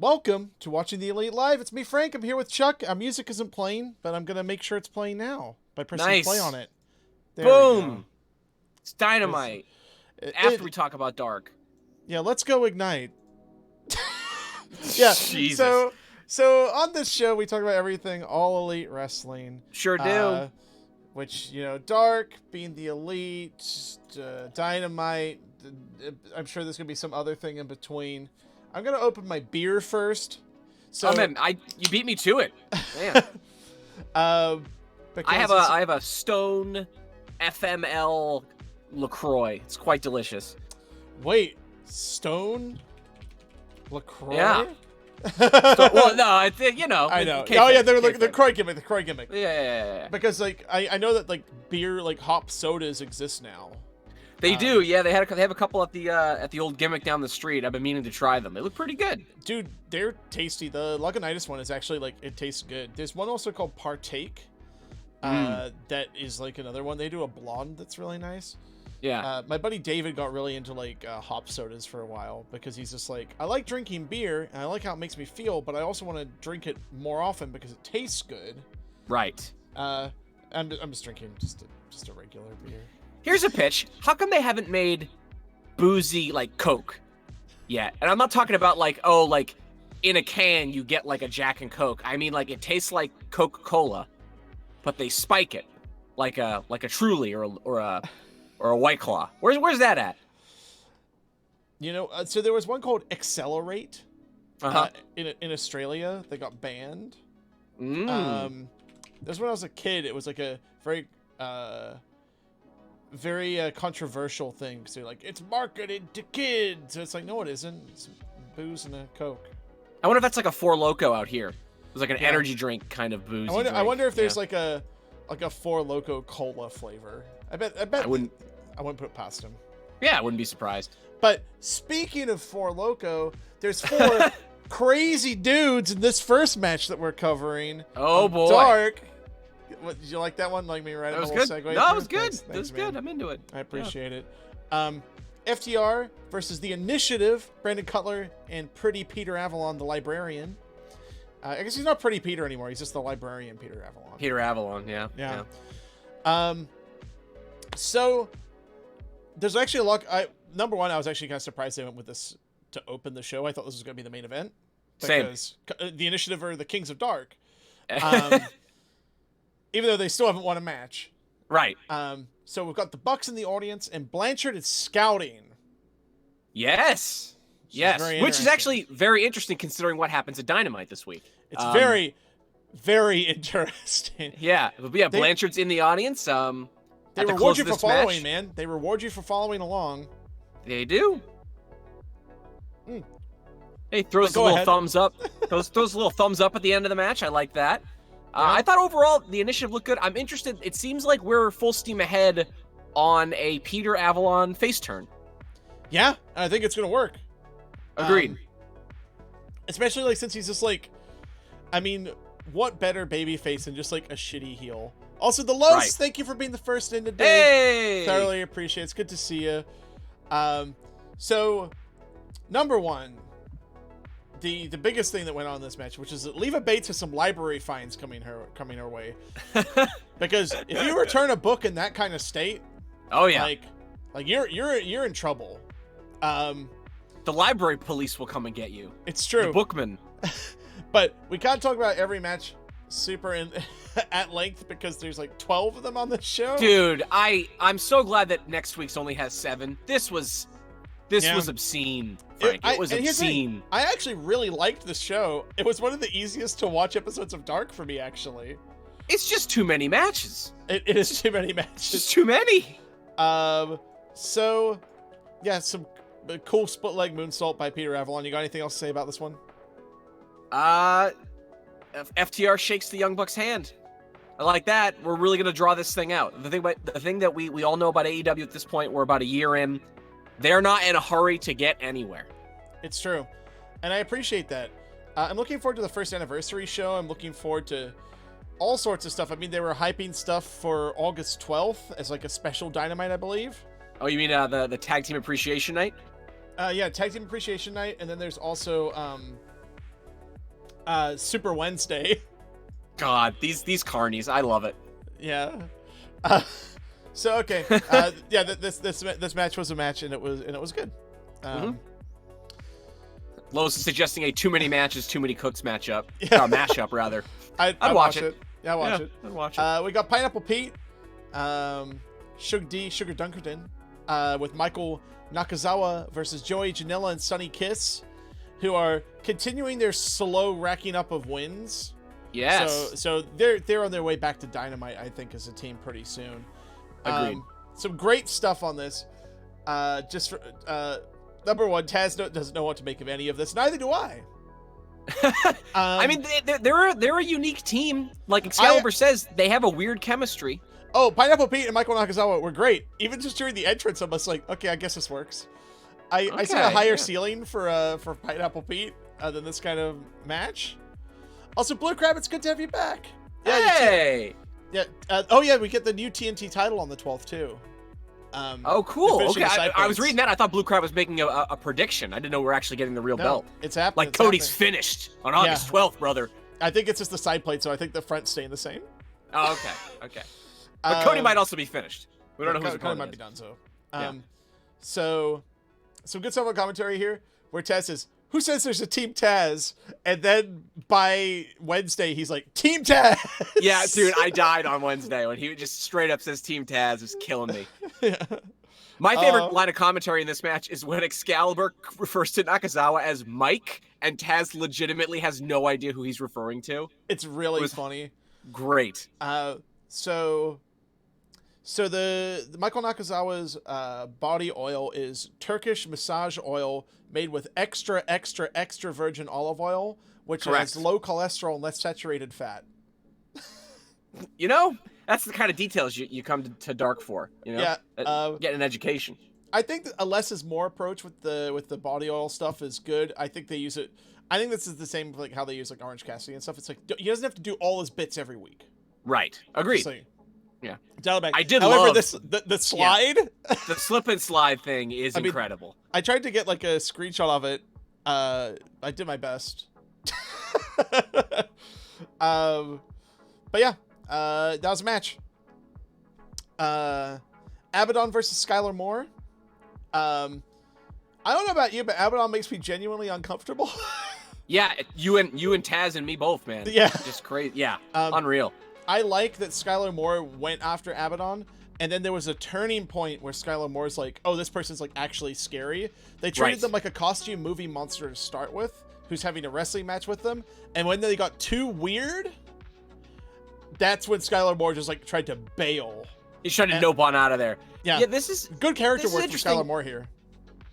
Welcome to Watching the Elite Live. It's me, Frank. I'm here with Chuck. Our music isn't playing, but I'm going to make sure it's playing now by pressing play on it. There Boom! It's Dynamite. After we talk about Dark. Yeah, let's go Ignite. Yeah, Jesus. So on this show, we talk about everything all Elite Wrestling. Sure do. Which, Dark, being the Elite, Dynamite. I'm sure there's going to be some other thing in between. I'm going to open my beer first. So, man, you beat me to it. Man. I have a Stone FML LaCroix. It's quite delicious. Wait, Stone LaCroix? Yeah. Well, no, I think, I know. Oh, yeah, the Croix gimmick. Yeah. Because, I know that, beer, hop sodas exist now. They do, yeah. They have a couple at the old gimmick down the street. I've been meaning to try them. They look pretty good. Dude, they're tasty. The Lagunitas one is actually, it tastes good. There's one also called Partake. That is, another one. They do a blonde that's really nice. Yeah. My buddy David got really into hop sodas for a while because he's just I like drinking beer and I like how it makes me feel, but I also want to drink it more often because it tastes good. Right. I'm just drinking just a regular beer. Here's a pitch. How come they haven't made boozy Coke yet? And I'm not talking about in a can you get a Jack and Coke. I mean it tastes like Coca-Cola, but they spike it like a Truly or a White Claw. Where's that at? So there was one called Accelerate in Australia that got banned. That was when I was a kid. It was a very controversial thing. So it's marketed to kids. So it's no, it isn't. It's booze and a Coke. I wonder if that's a Four Loko out here. It was an energy drink kind of booze. I wonder if there's a Four Loko cola flavor. I bet I wouldn't put it past him. Yeah, I wouldn't be surprised. But speaking of Four Loko, there's four crazy dudes in this first match that we're covering. Oh boy. Dark. What, did you like that one? Like me right? That was good. Segue No, it was good. Thanks, it was good. I'm into it. I appreciate it. FTR versus the Initiative, Brandon Cutler and Pretty Peter Avalon, the Librarian. I guess he's not Pretty Peter anymore. He's just the Librarian Peter Avalon. Peter Avalon, yeah. So there's actually a lot. Number one, I was actually kind of surprised they went with this to open the show. I thought this was going to be the main event. Because the Initiative are the Kings of Dark. Even though they still haven't won a match. Right. So we've got the Bucks in the audience, and Blanchard is scouting. Yes. Which is actually very interesting considering what happens at Dynamite this week. It's very, very interesting. Yeah. Blanchard's in the audience. They reward you for following, man. They reward you for following along. They do. Hey, throws a little thumbs up. Throws a little thumbs up at the end of the match. I like that. I thought overall the Initiative looked good. I'm interested. It seems like we're full steam ahead on a Peter Avalon face turn. Yeah, I think it's going to work. Agreed. Especially since he's just what better babyface than just a shitty heel? Also, the Los, Thank you for being the first in today. Hey! Thoroughly appreciate it. It's good to see you. So, number one, the biggest thing that went on in this match, which is that Leva Bates has some library fines coming her way. Because if you return a book in that kind of state, oh yeah, you're in trouble. The library police will come and get you. It's true. The bookman. But we can't talk about every match super at length because there's 12 of them on this show. Dude, I'm so glad that next week's only has 7. This was obscene, Frank. It was obscene. I actually really liked this show. It was one of the easiest to watch episodes of Dark for me, actually. It's just too many matches. It is too many matches. Just too many. So, yeah, some cool split leg moonsault by Peter Avalon. You got anything else to say about this one? FTR shakes the Young Bucks' hand. I like that. We're really gonna draw this thing out. The thing that we all know about AEW at this point, we're about a year in. They're not in a hurry to get anywhere. It's true. And I appreciate that. I'm looking forward to the first anniversary show. I'm looking forward to all sorts of stuff. I mean, they were hyping stuff for August 12th as a special Dynamite, I believe. Oh, you mean the Tag Team Appreciation Night? Yeah, Tag Team Appreciation Night. And then there's also Super Wednesday. God, these carnies, I love it. Yeah. So okay. Yeah, this match was a match, and it was good. Lowe's is suggesting a too many matches, too many cooks matchup. Yeah. Mashup rather. I'd watch it. Yeah, watch it. I'd watch it. We got Pineapple Pete, Sugar Dunkerton, with Michael Nakazawa versus Joey Janela and Sunny Kiss, who are continuing their slow racking up of wins. Yes. So they're on their way back to Dynamite, I think, as a team pretty soon. Agreed. Some great stuff on this. Just for, number one, Taz doesn't know what to make of any of this. Neither do I. I mean, they're a unique team. Like Excalibur says, they have a weird chemistry. Oh, Pineapple Pete and Michael Nakazawa were great. Even just during the entrance, I'm just like, okay, I guess this works. I see a higher ceiling for Pineapple Pete than this kind of match. Also, Blue Crab, it's good to have you back. Yeah, hey! Yeah. Oh, yeah, we get the new TNT title on the 12th, too. Oh, cool. Okay, I was points. reading that. I thought Blue Crab was making a prediction. I didn't know we're actually getting the real belt. It's happening. Like Cody's finished on August 12th, brother. I think it's just the side plate, so I think the front's staying the same. Oh, okay. But Cody might also be finished. We don't know who's Cody might be done, so. So, some good stuff on commentary here, where Taz says, who says there's a Team Taz? And then by Wednesday, he's like, Team Taz! Yeah, dude, I died on Wednesday when he just straight up says Team Taz. It was killing me. Yeah. My favorite line of commentary in this match is when Excalibur refers to Nakazawa as Mike, and Taz legitimately has no idea who he's referring to. It's really funny. Great. So the Michael Nakazawa's body oil is Turkish massage oil made with extra virgin olive oil, which has low cholesterol and less saturated fat. You know, that's the kind of details you come to Dark for. You know, get an education. I think a less is more approach with the body oil stuff is good. I think they use it. I think this is the same like how they use like Orange Cassidy and stuff. It's like he doesn't have to do all his bits every week. Right. Agreed. Yeah. I did However, love the slide. Yeah. The slip and slide thing is incredible. I tried to get like a screenshot of it. I did my best. But yeah, that was a match. Abaddon versus Skylar Moore. I don't know about you, but Abaddon makes me genuinely uncomfortable. Yeah, you and Taz and me both, man. Yeah. Just crazy. Yeah, unreal. I like that Skylar Moore went after Abaddon, and then there was a turning point where Skylar Moore's like, oh, this person's like actually scary. They treated them like a costume movie monster to start with, who's having a wrestling match with them, and when they got too weird, that's when Skylar Moore just like tried to bail. He's trying to nope on out of there. Yeah, this is good character work for Skylar Moore here.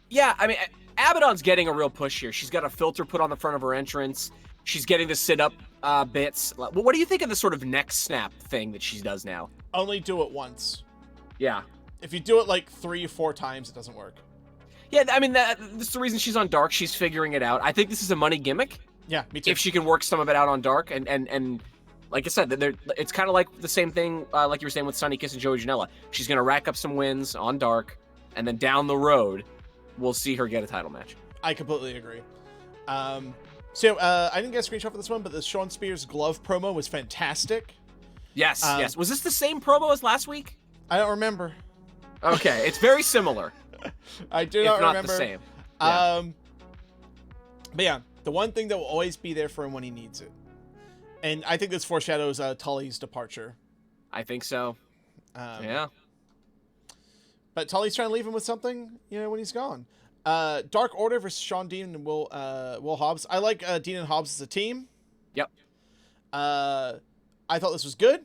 Yeah, I mean, Abaddon's getting a real push here. She's got a filter put on the front of her entrance. She's getting the sit-up bits. What do you think of the sort of neck snap thing that she does now? Only do it once. Yeah. If you do it like 3 or 4 times, it doesn't work. Yeah, I mean, that's the reason she's on Dark. She's figuring it out. I think this is a money gimmick. Yeah, me too. If she can work some of it out on Dark, and like I said, it's kind of like the same thing like you were saying with Sunny Kiss and Joey Janela. She's going to rack up some wins on Dark, and then down the road, we'll see her get a title match. I completely agree. So I didn't get a screenshot for this one, but the Sean Spears glove promo was fantastic. Yes, yes. Was this the same promo as last week? I don't remember. Okay, it's very similar. I do not remember. If not the same. Yeah. But yeah, the one thing that will always be there for him when he needs it. And I think this foreshadows Tully's departure. I think so. Yeah. But Tully's trying to leave him with something, when he's gone. Dark Order versus Sean Dean and Will Hobbs. I like Dean and Hobbs as a team. Yep. I thought this was good.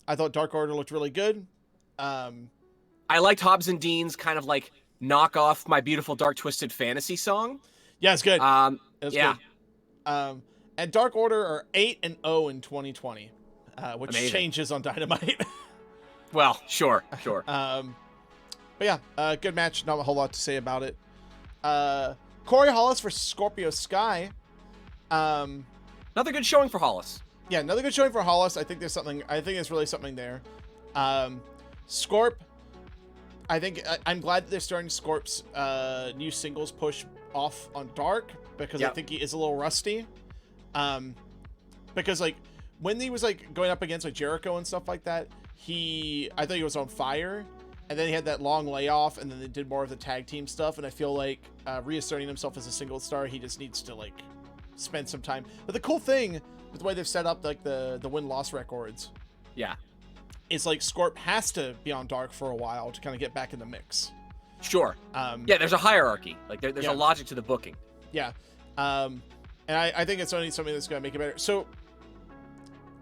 I thought Dark Order looked really good. I liked Hobbs and Dean's kind of like knock off My Beautiful Dark Twisted Fantasy song. Yeah, it's good. It was good. And Dark Order are 8-0 in 2020, which Amazing. Changes on Dynamite. Well, sure. But yeah, good match. Not a whole lot to say about it. Corey Hollis versus Scorpio Sky. Another good showing for Hollis. Yeah, another good showing for Hollis. I think there's really something there. Scorp. I'm glad that they're starting Scorp's new singles push off on Dark because I think he is a little rusty. because like when he was like going up against like Jericho and stuff like that, I think he was on fire, and then he had that long layoff, and then they did more of the tag team stuff. And I feel like reasserting himself as a single star, he just needs to like spend some time. But the cool thing with the way they've set up like the win-loss records, it's like Scorp has to be on Dark for a while to kind of get back in the mix. Sure. Yeah, there's a hierarchy. Like there's a logic to the booking. Yeah. And I think it's only something that's going to make it better. So,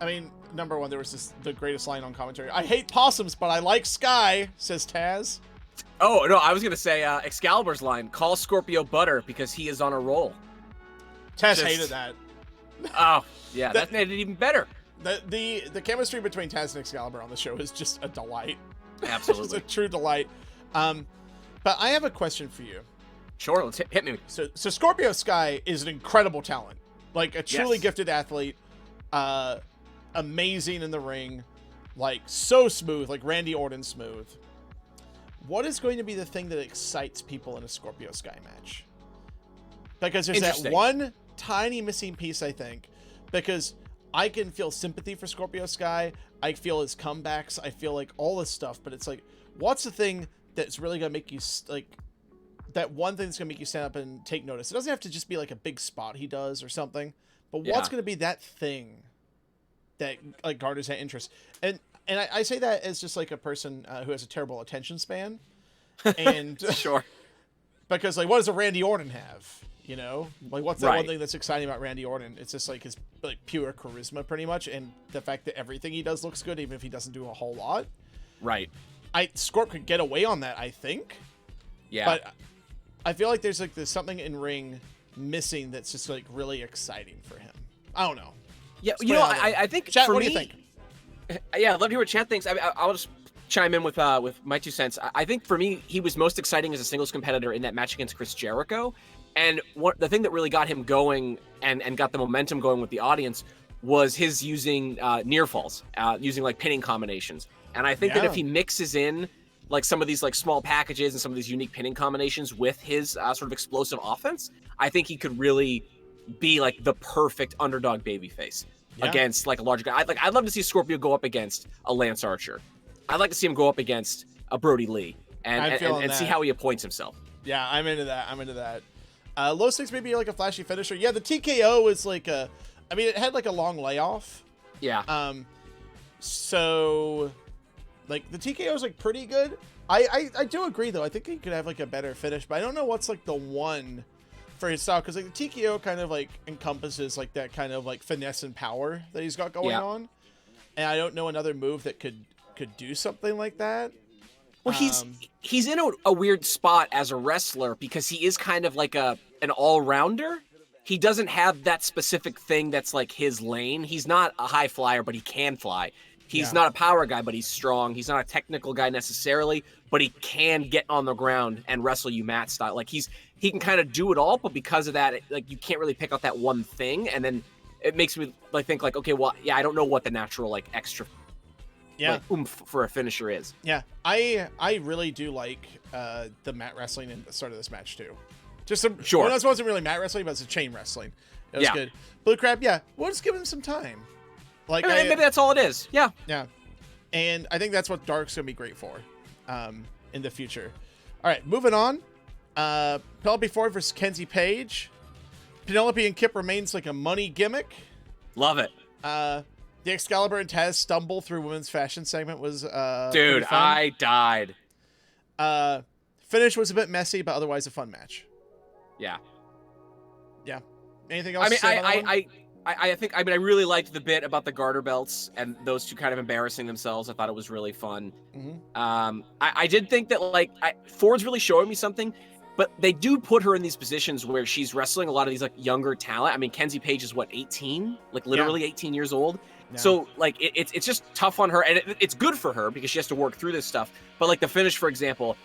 I mean, number one, there was the greatest line on commentary. I hate possums, but I like Sky, says Taz. Oh, no, I was going to say Excalibur's line, call Scorpio butter because he is on a roll. Taz hated that. Oh, yeah, that made it even better. The chemistry between Taz and Excalibur on the show is just a delight. Absolutely. It's a true delight. But I have a question for you. Sure, let's hit me. So Scorpio Sky is an incredible talent. Like, a truly gifted athlete. Amazing in the ring. Like, so smooth. Like, Randy Orton smooth. What is going to be the thing that excites people in a Scorpio Sky match? Because there's that one tiny missing piece, I think. Because I can feel sympathy for Scorpio Sky. I feel his comebacks. I feel like all this stuff. But it's like, what's the thing that's really going to make you, like, that one thing that's going to make you stand up and take notice? It doesn't have to just be like a big spot he does or something. But what's going to be that thing that like garners that interest? And I say that as just like a person who has a terrible attention span. And sure. Because like, what does a Randy Orton have? You know, like what's that one thing that's exciting about Randy Orton? It's just like his like pure charisma, pretty much, and the fact that everything he does looks good, even if he doesn't do a whole lot. Right. Scorp could get away on that, I think. Yeah. But I feel like there's something in ring missing that's just like really exciting for him. I don't know. Yeah, you know, I think Chat, for what me, do you think? Yeah, I'd love to hear what Chat thinks. I'll just chime in with my 2 cents. I think for me, he was most exciting as a singles competitor in that match against Chris Jericho. And the thing that really got him going and got the momentum going with the audience was his using near falls, using like pinning combinations. And I think that if he mixes in like some of these like small packages and some of these unique pinning combinations with his sort of explosive offense, I think he could really be like the perfect underdog babyface against like a larger guy. I'd love to see Scorpio go up against a Lance Archer. I'd like to see him go up against a Brody Lee and see how he appoints himself. Yeah, I'm into that. Low stakes maybe like a flashy finisher. Yeah, the TKO is like it had like a long layoff. Yeah. So like the TKO is like pretty good. I do agree though. I think he could have like a better finish, but I don't know what's like the one for his style, because like the TKO kind of like encompasses like that kind of like finesse and power that he's got going on, and I don't know another move that could do something like that. Well, he's in a weird spot as a wrestler because he is kind of like an all-rounder. He doesn't have that specific thing that's like his lane. He's not a high flyer, but he can fly. He's not a power guy, but he's strong. He's not a technical guy necessarily, but he can get on the ground and wrestle you mat style. Like he can kind of do it all, but because of that, like you can't really pick out that one thing, and then it makes me like think like, okay, well, yeah, I don't know what the natural like extra like, oomph for a finisher is. Yeah, I really do like the mat wrestling in the start of this match too. Just some sure. Well, this wasn't really mat wrestling, but it's a chain wrestling. It was good. Blue Crab, we'll just give him some time. Like maybe that's all it is. Yeah. Yeah. And I think that's what Dark's gonna be great for in the future. All right, moving on. Penelope Ford versus Kenzie Page. Penelope and Kip remains like a money gimmick. Love it. The Excalibur and Taz stumble through women's fashion segment was dude, I died. Finish was a bit messy, but otherwise a fun match. Yeah. Anything else? I think I really liked the bit about the garter belts and those two kind of embarrassing themselves. I thought it was really fun. Mm-hmm. I did think that like Ford's really showing me something, but they do put her in these positions where she's wrestling a lot of these like younger talent. I mean, Kenzie Page is what, 18? Like literally 18 years old. Yeah. So like it's just tough on her, and it's good for her because she has to work through this stuff. But like the finish, for example,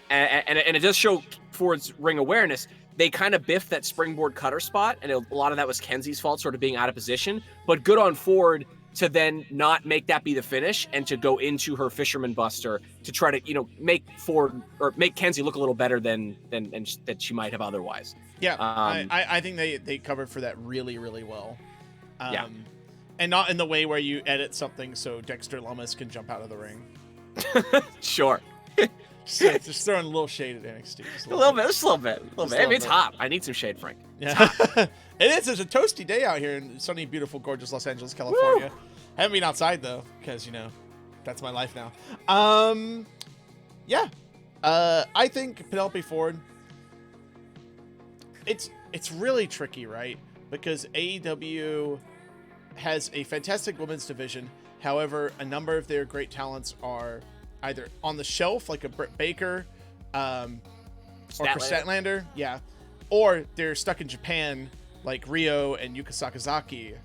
and it does show Ford's ring awareness. They kind of biffed that springboard cutter spot, and a lot of that was Kenzie's fault, sort of being out of position. But good on Ford to then not make that be the finish and to go into her Fisherman Buster to try to, make Ford or make Kenzie look a little better than that she might have otherwise. Yeah, I think they covered for that really, really well. And not in the way where you edit something so Dexter Lumis can jump out of the ring. Sure. Just throwing a little shade at NXT. Just a little bit. I mean, it's hot. I need some shade, Frank. Yeah. It is. It's a toasty day out here in sunny, beautiful, gorgeous Los Angeles, California. Woo! Haven't been outside, though, because, that's my life now. Yeah. I think Penelope Ford, it's really tricky, right? Because AEW has a fantastic women's division. However, a number of their great talents are either on the shelf, like a Britt Baker, or Chris Statlander, yeah, or they're stuck in Japan, like Rio and Yuka Sakazaki.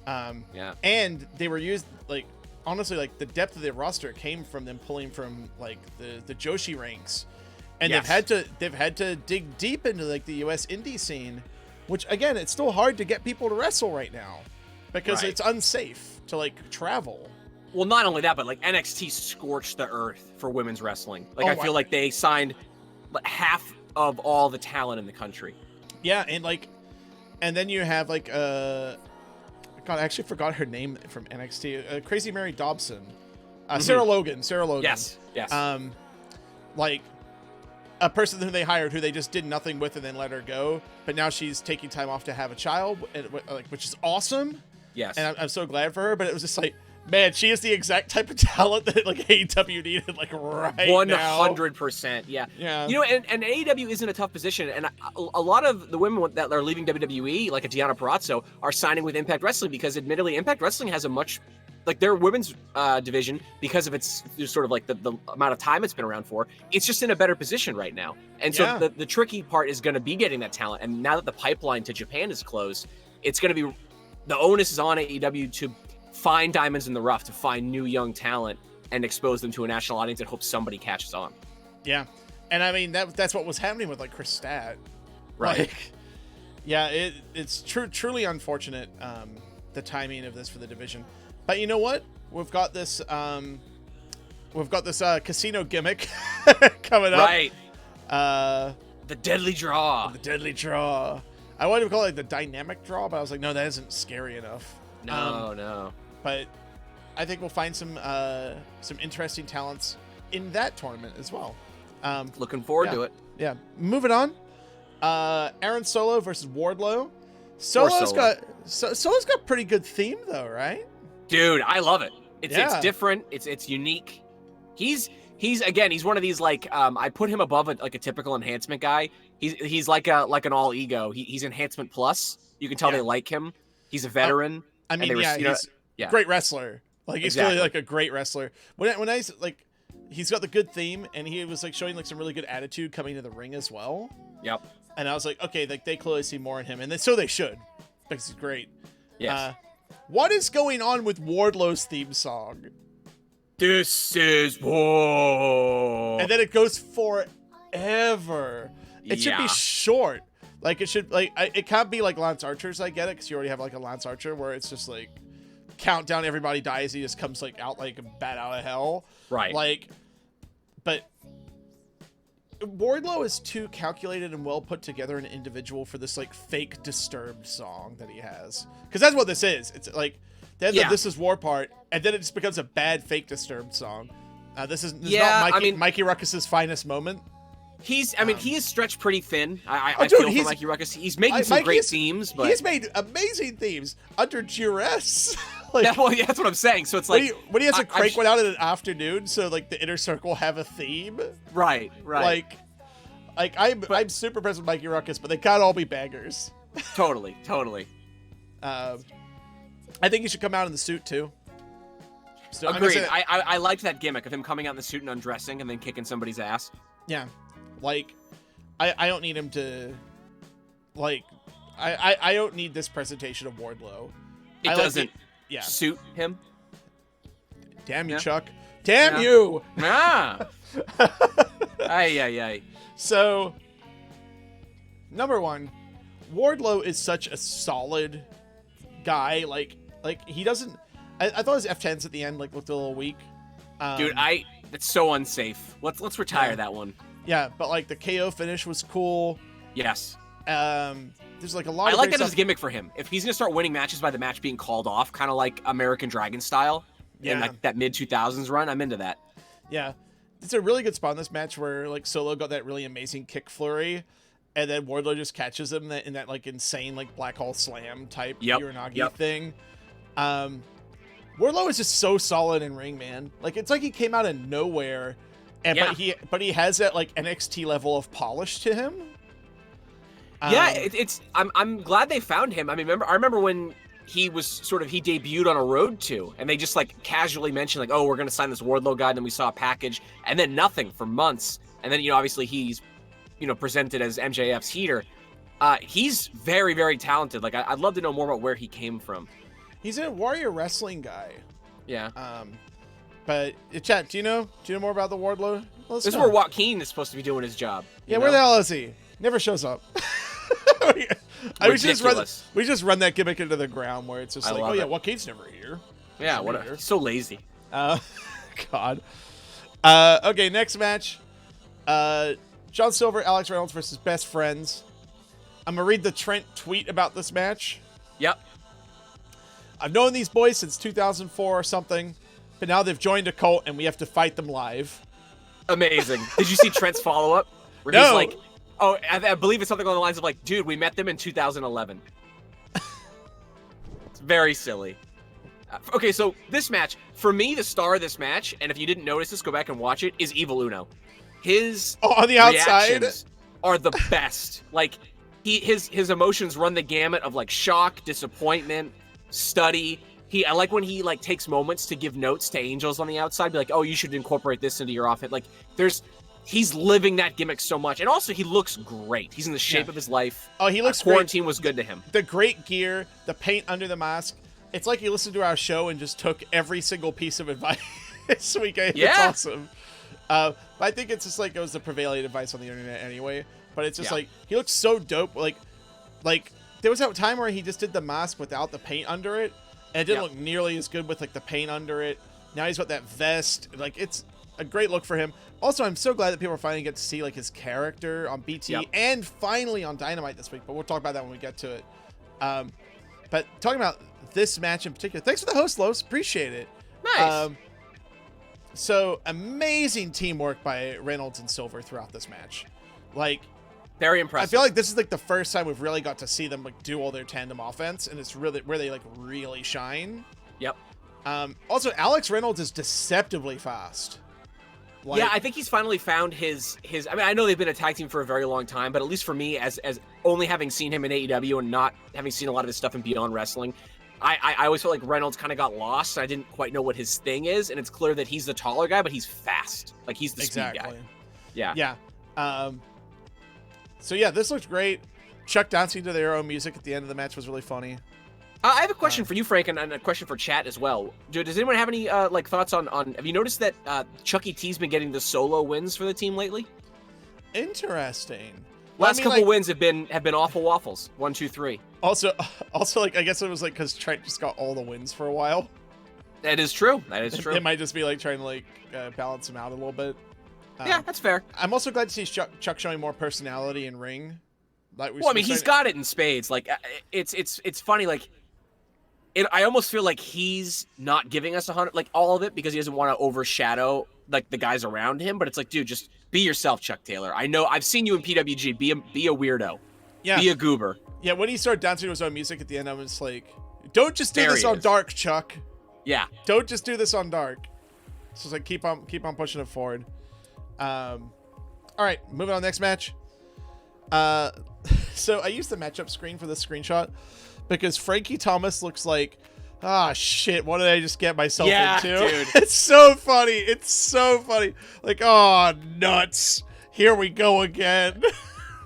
Yeah. And they were used, like, honestly, like, the depth of their roster came from them pulling from, like, the Joshi ranks. And yes. they've had to dig deep into, like, the US indie scene, which, again, it's still hard to get people to wrestle right now because it's unsafe to, like, travel. Well, not only that, but like NXT scorched the earth for women's wrestling. Like, I feel like they signed half of all the talent in the country. Yeah, and then you have like God, I actually forgot her name from NXT. Crazy Mary Dobson, Sarah Logan. Yes. Like a person who they hired who they just did nothing with and then let her go, but now she's taking time off to have a child, which is awesome. Yes, and I'm so glad for her. But it was just like, man, she is the exact type of talent that like AEW needed, like right 100%. Yeah. And AEW is in a tough position, and a lot of the women that are leaving WWE, like a Deonna Purrazzo, are signing with Impact Wrestling because, admittedly, Impact Wrestling has a much their women's division, because of its sort of like the amount of time it's been around for. It's just in a better position right now, and so the tricky part is going to be getting that talent. And now that the pipeline to Japan is closed, it's going to be the onus is on AEW to find diamonds in the rough, to find new young talent and expose them to a national audience and hope somebody catches on. Yeah. And I mean, that's what was happening with like Chris Stat. Right. Like, yeah, it's truly unfortunate, the timing of this for the division. But you know what? We've got this casino gimmick coming up. Right. The deadly draw. The deadly draw. I wanted to call it the dynamic draw, but I was like, no, that isn't scary enough. No. But I think we'll find some interesting talents in that tournament as well. Looking forward to it. Yeah. Moving on. Aaron Solo versus Wardlow. Solo's got pretty good theme though, right? Dude, I love it. It's different. It's unique. He's one of these, like, I put him above a typical enhancement guy. He's like an all ego. He's enhancement plus. You can tell they like him. He's a veteran. I mean, he's a great wrestler. Like, he's really like a great wrestler. When I like, he's got the good theme, and he was like showing like some really good attitude coming to the ring as well. Yep. And I was like, okay, like they clearly see more in him, and so they should, because he's great. Yes. What is going on with Wardlow's theme song? This is war. And then it goes forever. It should be short. Like, it should, like, it can't be like Lance Archer's. I get it, because you already have like a Lance Archer where it's just like countdown, everybody dies, he just comes like out like a bat out of hell. Right. Like, but Wardlow is too calculated and well put together an individual for this like fake Disturbed song that he has. Because that's what this is. It's like, then the This Is War part, and then it just becomes a bad fake Disturbed song. This is not Mikey Ruckus's finest moment. He is stretched pretty thin. I feel for Mikey Ruckus. He's making some great themes, but he's made amazing themes under duress. Like, that's what I'm saying. So it's like when he has to crank one out in an afternoon, so like the Inner Circle have a theme. Right. Like I'm super impressed with Mikey Ruckus, but they can't all be bangers. Totally. I think he should come out in the suit too. So, agreed. I liked that gimmick of him coming out in the suit and undressing and then kicking somebody's ass. Yeah. Like, I don't need him to, like, I don't need this presentation of Wardlow. It doesn't suit him. Damn you, Chuck. Damn you! Ah! Ay. So, number one, Wardlow is such a solid guy. Like he doesn't, I thought his F10s at the end, like, looked a little weak. Dude, that's so unsafe. Let's retire that one. Yeah, but like the KO finish was cool. Yes. there's like a lot. I of like great that as stuff. a gimmick for him. If he's gonna start winning matches by the match being called off, kind of like American Dragon style, in like that mid 2000s run, I'm into that. Yeah, it's a really good spot in this match where like Solo got that really amazing kick flurry, and then Wardlow just catches him in that like insane like black hole slam type Uranagi thing. Wardlow is just so solid in ring, man. Like it's like he came out of nowhere, and but he has that like NXT level of polish to him. I'm glad they found him. I mean, I remember when he debuted on a road to, and they just like casually mentioned like, oh, we're gonna sign this Wardlow guy, and then we saw a package, and then nothing for months, and then obviously he's presented as MJF's heater. He's very, very talented. Like I'd love to know more about where he came from. He's a Warrior Wrestling guy. Yeah. But chat, do you know more about the Wardlow? This is where Joaquin is supposed to be doing his job. Yeah, where the hell is he? Never shows up. We just run that gimmick into the ground where it's just like, oh yeah, Joaquin's never here. Yeah, he's so lazy. God. Okay, next match. John Silver, Alex Reynolds versus Best Friends. I'm gonna read the Trent tweet about this match. Yep. I've known these boys since 2004 or something, but now they've joined a cult and we have to fight them live. Amazing. Did you see Trent's follow-up? Where no. He's like, oh, I believe it's something along the lines of like, dude, we met them in 2011. It's very silly. Okay, so this match, for me, the star of this match, and if you didn't notice this, go back and watch it, is Evil Uno. His on the outside reactions are the best. Like, his emotions run the gamut of like shock, disappointment, study. I like when he like takes moments to give notes to angels on the outside, be like, oh, you should incorporate this into your offense. Like he's living that gimmick so much. And also he looks great. He's in the shape of his life. Oh, he looks Quarantine great. Was good to him. The great gear, the paint under the mask. It's like he listened to our show and just took every single piece of advice we gave. Yeah. It's awesome. But I think it's just like it was the prevailing advice on the internet anyway. But it's just like he looks so dope. Like there was that time where he just did the mask without the paint under it, and it didn't look nearly as good with like the paint under it. Now he's got that vest. Like it's a great look for him. Also, I'm so glad that people are finally get to see like his character on BT and finally on Dynamite this week. But we'll talk about that when we get to it. But talking about this match in particular, thanks for the host, Los. Appreciate it. Nice. So amazing teamwork by Reynolds and Silver throughout this match. Like, very impressive. I feel like this is like the first time we've really got to see them like do all their tandem offense, and it's really where they like really shine. Yep. Also, Alex Reynolds is deceptively fast. Like, yeah, I think he's finally found his. I mean, I know they've been a tag team for a very long time, but at least for me, as only having seen him in AEW and not having seen a lot of his stuff in Beyond Wrestling, I always felt like Reynolds kind of got lost. I didn't quite know what his thing is, and it's clear that he's the taller guy, but he's fast. Like he's the speed guy. Yeah. Yeah. So yeah, this looked great. Chuck dancing to their own music at the end of the match was really funny. I have a question for you, Frank, and a question for chat as well. Does anyone have any like thoughts on? Have you noticed that Chucky T's been getting the solo wins for the team lately? Interesting. Last couple wins have been awful waffles. 1, 2, 3. Also, like I guess it was like because Trent just got all the wins for a while. That is true. That is true. It might just be like trying to like balance him out a little bit. Yeah, that's fair. I'm also glad to see Chuck showing more personality in ring. Like, well, I mean, he's got it in spades. Like, it's funny. Like, I almost feel like he's not giving us 100, like all of it, because he doesn't want to overshadow like the guys around him. But it's like, dude, just be yourself, Chuck Taylor. I know I've seen you in PWG. Be a weirdo. Yeah. Be a goober. Yeah. When he started dancing to his own music at the end, I was like, don't just do this on Dark, Chuck. Yeah. Don't just do this on Dark. So it's like keep on pushing it forward. All right, moving on next match. So I used the matchup screen for this screenshot because Frankie Thomas looks like, shit, what did I just get myself into? Dude. It's so funny. It's so funny. Like, oh, nuts. Here we go again.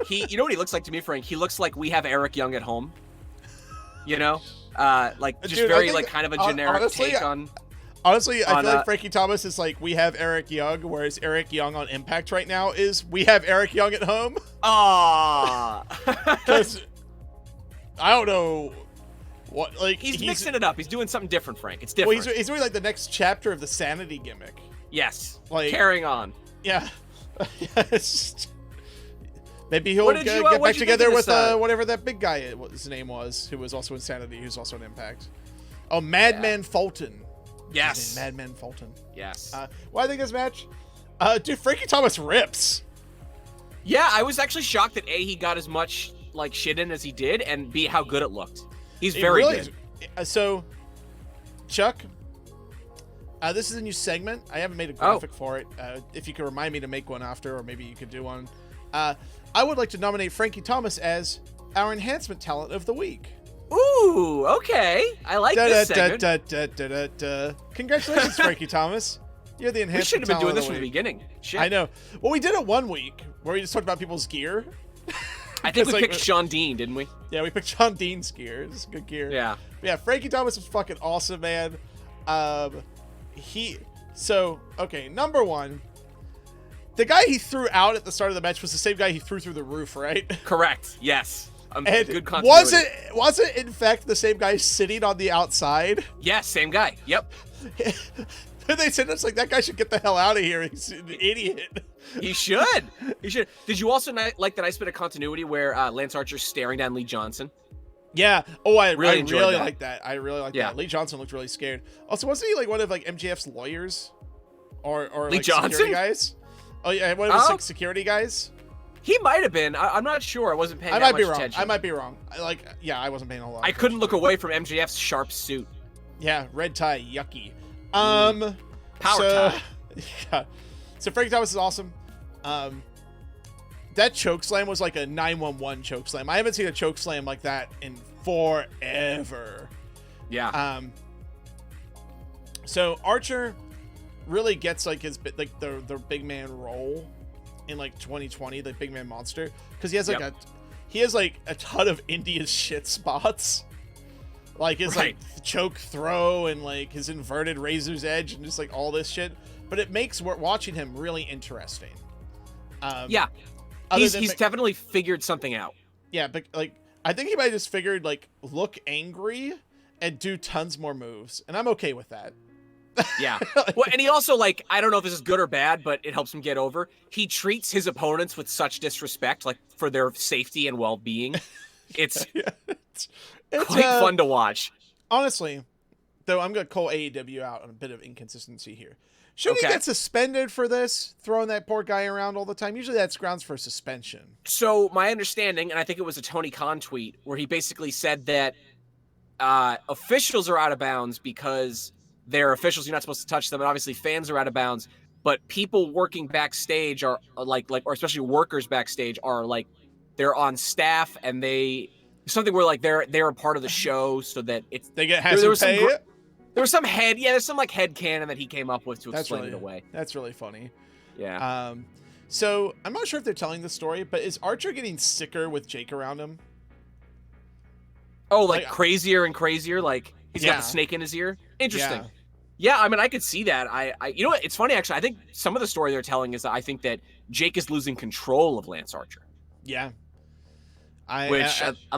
You know what he looks like to me, Frank? He looks like we have Eric Young at home. You know? Like, just dude, very, like, kind of a generic honestly, take on... Honestly, I feel like Frankie Thomas is like, we have Eric Young, whereas Eric Young on Impact right now is, we have Eric Young at home. Because, I don't know what, like... He's mixing it up. He's doing something different, Frank. It's different. Well, he's doing like the next chapter of the Sanity gimmick. Yes. Like, carrying on. Yeah. It's just, Maybe he'll What did you, get what'd back you think together of with this, whatever that big guy his name was, who was also Insanity, who's also an Impact. Oh, Madman Fulton. Yes. Madman Fulton. Yes. Well, I think this match, dude, Frankie Thomas rips. Yeah, I was actually shocked that A, he got as much like shit in as he did, and B, how good it looked. He's very good. So, Chuck, this is a new segment. I haven't made a graphic for it. If you could remind me to make one after, or maybe you could do one. I would like to nominate Frankie Thomas as our enhancement talent of the week. Ooh, okay. I like this segment. Congratulations, Frankie Thomas. You're the enhancement. We should have been doing this from the week. beginning. Shit. I know. Well, we did it one week where we just talked about people's gear. I think we picked Sean Dean, didn't we? Yeah, we picked Sean Dean's gear. It's good gear. Yeah. But yeah, Frankie Thomas was fucking awesome, man. Okay, number one, the guy he threw out at the start of the match was the same guy he threw through the roof, right? Correct. Yes. And good continuity. was it in fact the same guy sitting on the outside? Yes, same guy. Yep. They said it's like, that guy should get the hell out of here. He's an idiot. He should. He should. Did you also like the nice bit of continuity where Lance Archer's staring down Lee Johnson? Yeah. Oh, I really enjoyed that. like that. I really like that. Lee Johnson looked really scared. Also, wasn't he like one of like MJF's lawyers, or Lee like Johnson? security guys? Oh yeah, one of his like, security guys. He might have been. I'm not sure. I wasn't paying. I that might be much wrong. attention. I might be wrong. I wasn't paying a lot. I couldn't look away from MJF's sharp suit. Yeah, red tie, yucky. Power tie. Yeah. So Frankie Thomas is awesome. That choke slam was like a 911 choke slam. I haven't seen a choke slam like that in forever. Yeah. So Archer really gets like his the big man role in like 2020, the big man monster, because he has like a ton of India's shit spots, like his like choke throw and like his inverted razor's edge and just like all this shit. But it makes watching him really interesting. Yeah, he's definitely figured something out. Yeah, but like I think he might have just figured like look angry and do tons more moves, and I'm okay with that. Yeah. Well, and he also, like, I don't know if this is good or bad, but it helps him get over. He treats his opponents with such disrespect, like, for their safety and well-being. It's, it's quite fun to watch. Honestly, though, I'm going to call AEW out on a bit of inconsistency here. Should he get suspended for this, throwing that poor guy around all the time? Usually that's grounds for suspension. So, my understanding, and I think it was a Tony Khan tweet, where he basically said that officials are out of bounds because they're officials, you're not supposed to touch them, and obviously fans are out of bounds, but people working backstage are like or especially workers backstage are like, they're on staff, and something where like they're a part of the show, so that it's they get hazard pay. There was some there's some like head canon that he came up with to explain it away. That's really funny. Yeah. So I'm not sure if they're telling the story, but is Archer getting sicker with Jake around him? Oh, like crazier and crazier, like he's got the snake in his ear. Interesting. Yeah, I mean, I could see that. I you know what? It's funny, actually. I think some of the story they're telling is that I think that Jake is losing control of Lance Archer. Yeah. I'd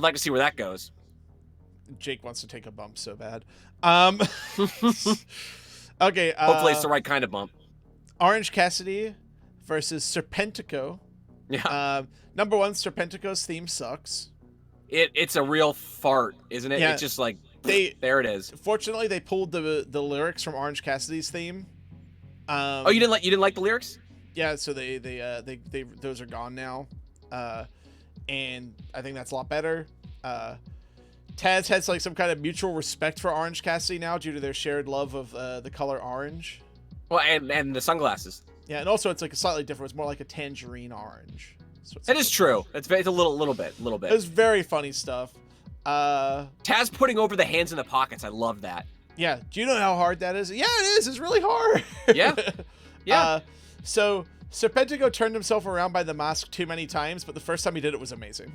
like to see where that goes. Jake wants to take a bump so bad. Okay. Hopefully it's the right kind of bump. Orange Cassidy versus Serpentico. Yeah. Number one, Serpentico's theme sucks. It's a real fart, isn't it? Yeah. It's just like there it is. Fortunately, they pulled the lyrics from Orange Cassidy's theme. Oh, you didn't like the lyrics? Yeah, so they those are gone now, and I think that's a lot better. Taz has like some kind of mutual respect for Orange Cassidy now due to their shared love of the color orange. Well, and the sunglasses. Yeah, and also it's like a slightly different. It's more like a tangerine orange. So that is true. It's a little bit. It's very funny stuff. Taz putting over the hands in the pockets. I love that. Yeah. Do you know how hard that is? Yeah, it is. It's really hard. Yeah. Yeah. So Serpentico turned himself around by the mask too many times, but the first time he did it was amazing.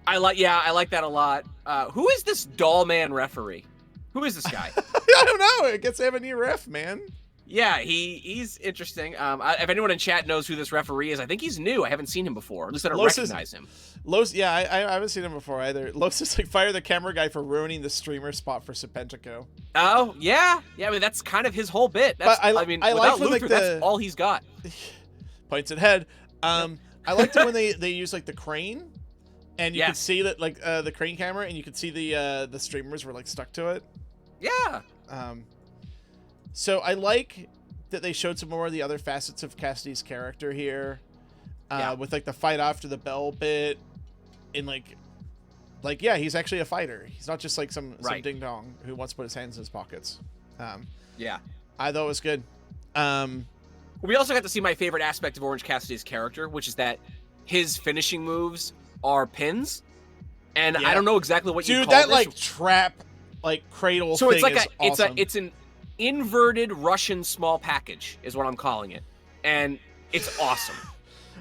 I like that a lot. Who is this doll man referee? Who is this guy? I don't know. I guess they have a new ref, man. Yeah, he's interesting. If anyone in chat knows who this referee is, I think he's new. I haven't seen him before. At least I don't recognize him. Yeah, I haven't seen him before either. Los is like, fire the camera guy for ruining the streamer spot for Serpentico. Oh, yeah. Yeah, I mean, that's kind of his whole bit. That's, I mean, without Luther, that's all he's got. Points at head. I liked it when they use like the crane, and you could Yes. see that like the crane camera, and you could see the streamers were like stuck to it. Yeah. So I like that they showed some more of the other facets of Cassidy's character here, with like the fight after the bell bit, and like yeah, he's actually a fighter. He's not just like some ding dong who wants to put his hands in his pockets. Yeah. I thought it was good. We also got to see my favorite aspect of Orange Cassidy's character, which is that his finishing moves are pins, and I don't know exactly what you call that this. like trap, like cradle. So thing it's like is awesome. it's an inverted Russian small package, is what I'm calling it, and it's awesome.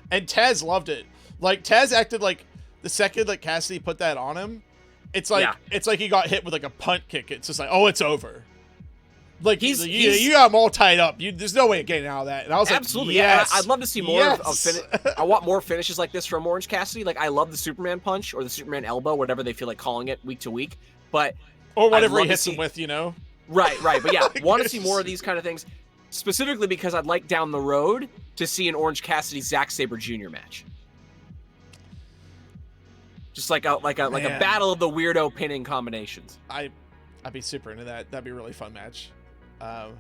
And Taz loved it. Like Taz acted like the second that Cassidy put that on him, it's like he got hit with like a punt kick. It's just like, oh, it's over. Like you got them all tied up. There's no way of getting out of that. And I was absolutely, like, yes, I'd love to see more of I want more finishes like this from Orange Cassidy. Like I love the Superman punch or the Superman elbow, whatever they feel like calling it week to week. But or whatever he hits him with, Right. But yeah, want to see more of these kind of things, specifically because I'd like down the road to see an Orange Cassidy Zack Sabre Jr. match. Just like a battle of the weirdo pinning combinations. I'd be super into that. That'd be a really fun match. Oh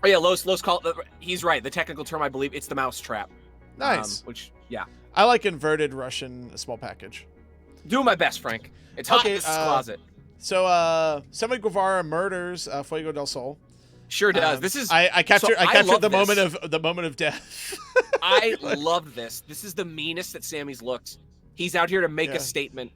yeah, Los call. He's right. The technical term, I believe, it's the mouse trap. Nice. I like inverted Russian small package. Doing my best, Frank. It's hot in this closet. So Sammy Guevara murders Fuego del Sol. Sure does. This is I captured the moment of death. I love this. This is the meanest that Sammy's looked. He's out here to make a statement.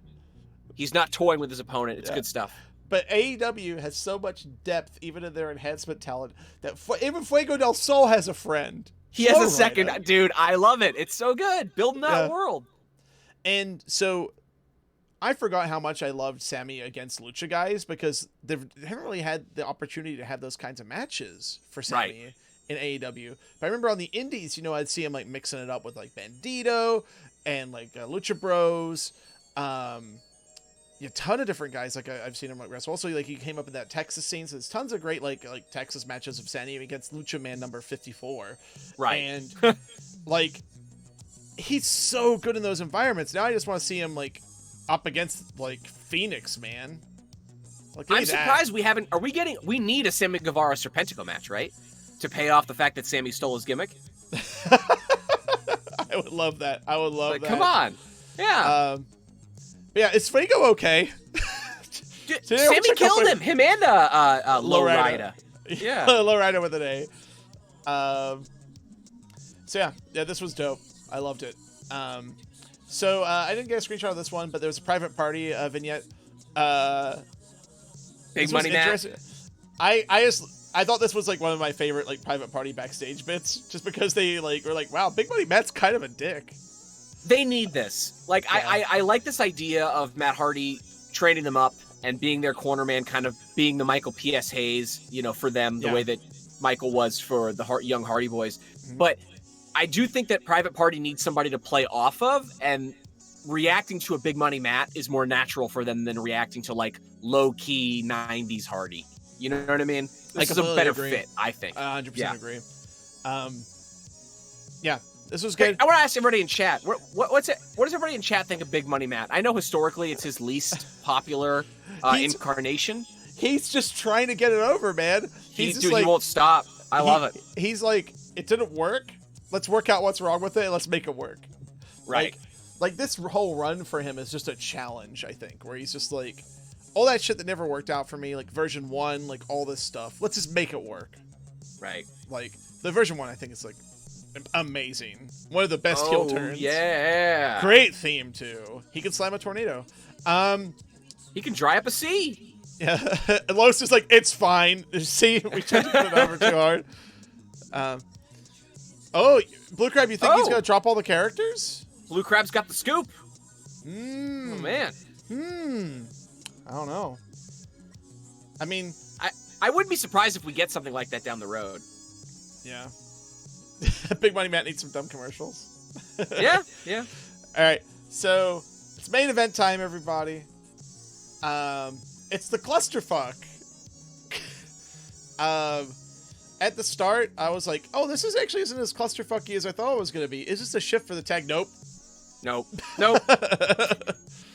He's not toying with his opponent. It's good stuff. But AEW has so much depth, even in their enhancement talent, that even Fuego del Sol has a friend. He has a second. Dude, I love it. It's so good. Building that world. And so I forgot how much I loved Sammy against Lucha guys, because they haven't really had the opportunity to have those kinds of matches for Sammy in AEW. But I remember on the indies, I'd see him like mixing it up with like Bandito and like Lucha Bros. A ton of different guys. Like I've seen him like wrestle. Also, like he came up in that Texas scene. So there's tons of great like Texas matches of Sammy against Lucha Man number 54. Right. And like he's so good in those environments. Now I just want to see him like up against like Phoenix, man. Like, I'm surprised we haven't. We need a Sammy Guevara Serpentico match, right? To pay off the fact that Sammy stole his gimmick. I would love that. That. Come on. Yeah. Yeah, is Fuego okay? Sammy killed him. Him and Lowrider. Yeah. Lowrider with an A. So yeah, this was dope. I loved it. So I didn't get a screenshot of this one, but there was a private party vignette. Big Money Matt. I thought this was like one of my favorite like private party backstage bits, just because they like were like, wow, Big Money Matt's kind of a dick. They need this. Like, I like this idea of Matt Hardy training them up and being their corner man, kind of being the Michael P.S. Hayes, for them, the way that Michael was for the young Hardy Boys. Mm-hmm. But I do think that Private Party needs somebody to play off of, and reacting to a Big Money Matt is more natural for them than reacting to, like, low-key 90s Hardy. You know what I mean? Like, it's a better fit, I think. 100% agree. Yeah. This was good. I want to ask everybody in chat. What does everybody in chat think of Big Money Matt? I know historically it's his least popular incarnation. He's just trying to get it over, man. He won't stop. I love it. He's like, it didn't work. Let's work out what's wrong with it. And let's make it work. Right. Like this whole run for him is just a challenge, I think, where he's just like, all that shit that never worked out for me, like version 1, like all this stuff. Let's just make it work. Right. Like the version 1, I think it's like amazing. One of the best heel turns. Yeah. Great theme too. He can slam a tornado. He can dry up a sea. Yeah. And Lois is like, it's fine. See, we tried to put it over too hard. Blue Crab, you think he's gonna drop all the characters? Blue Crab's got the scoop. Oh man. I don't know. I mean, I wouldn't be surprised if we get something like that down the road. Yeah. Big Money Matt needs some dumb commercials. Yeah. All right, so it's main event time, everybody. It's the clusterfuck. At the start, I was like, "Oh, this isn't as clusterfucky as I thought it was gonna be. Is this a shift for the tag?" Nope. Nope.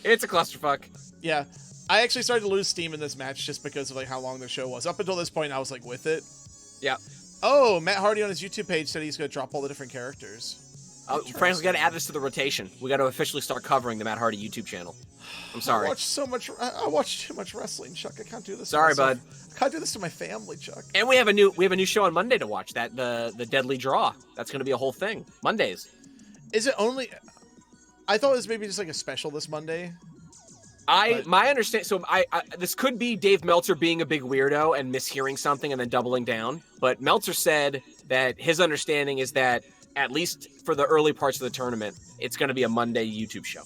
It's a clusterfuck. Yeah. I actually started to lose steam in this match just because of like how long the show was. Up until this point, I was like with it. Yeah. Oh, Matt Hardy on his YouTube page said he's going to drop all the different characters. Frank, we got to add this to the rotation. We got to officially start covering the Matt Hardy YouTube channel. I'm sorry. I watch too much wrestling, Chuck. I can't do this. Sorry, bud. I can't do this to my family, Chuck. And we have a new show on Monday to watch. That the Deadly Draw. That's going to be a whole thing. Mondays. Is it only? I thought it was maybe just like a special this Monday. My understanding. So this could be Dave Meltzer being a big weirdo and mishearing something and then doubling down. But Meltzer said that his understanding is that at least for the early parts of the tournament, it's going to be a Monday YouTube show.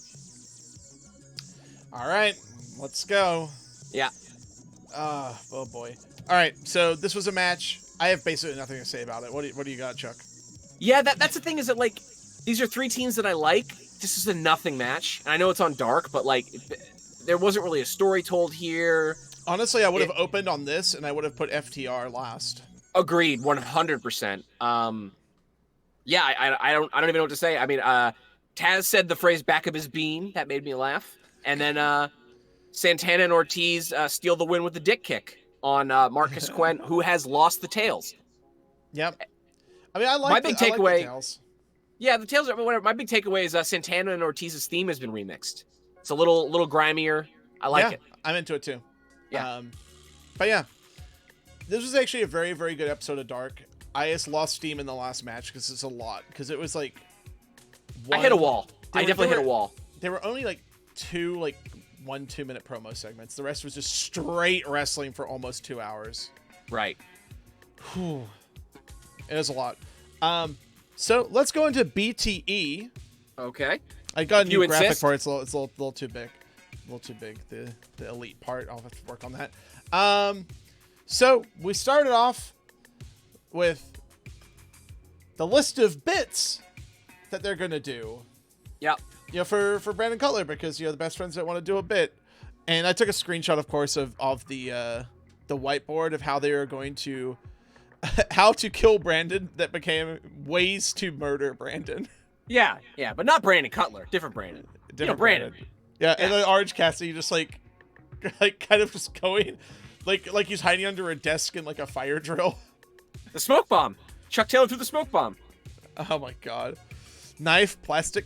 All right, let's go. Yeah. Oh boy. All right, so this was a match. I have basically nothing to say about it. What do you got, Chuck? Yeah, that's the thing is that, like, these are three teams that I like. This is a nothing match. And I know it's on Dark, but, like, there wasn't really a story told here. Honestly, I would have opened on this, and I would have put FTR last. Agreed, 100%. Yeah, I don't even know what to say. I mean, Taz said the phrase "back of his bean." That made me laugh. And then Santana and Ortiz steal the win with the dick kick on Marcus Quinn, who has lost the tails. Yep. I mean, I like my big takeaway. Like the tails. Yeah, the tails are whatever. My big takeaway is Santana and Ortiz's theme has been remixed. It's a little grimier. I like it. I'm into it too. Yeah. But yeah, this was actually a very, very good episode of Dark. I just lost steam in the last match because it's a lot. Because it was like, I hit a wall. I definitely hit a wall. There were only like 2 2-minute promo segments. The rest was just straight wrestling for almost 2 hours. Right. Whew. It was a lot. So let's go into BTE. Okay. I got a new graphic insist? for it. It's a little too big. A little too big. The elite part. I'll have to work on that. So we started off with the list of bits that they're gonna do. Yep. You know, for Brandon Cutler, because the best friends that want to do a bit. And I took a screenshot, of course, of the whiteboard of how they are going to how to kill Brandon. That became ways to murder Brandon. Yeah, but not Brandon Cutler. Different Brandon. Brandon. Yeah, and then Orange Cassidy just like kind of just going like he's hiding under a desk in like a fire drill. The smoke bomb. Chuck Taylor threw the smoke bomb. Oh my god. Knife, plastic,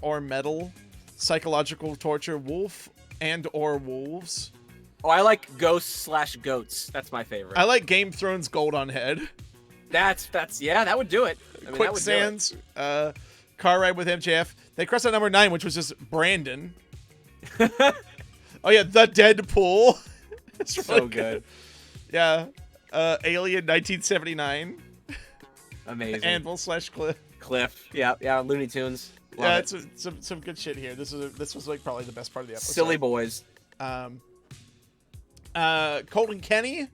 or metal, psychological torture, wolf or wolves. Oh, I like ghosts/goats. That's my favorite. I like Game of Thrones gold on head. That's that would do it. Quicksands, car ride with MJF. They crossed out number 9, which was just Brandon. Oh yeah, the Deadpool. It's really so good. Yeah. Alien 1979. Amazing. Anvil/Cliff. Cliff. Yeah, Looney Tunes. Yeah, it's some good shit here. This was like probably the best part of the episode. Silly boys. Colton Kenny.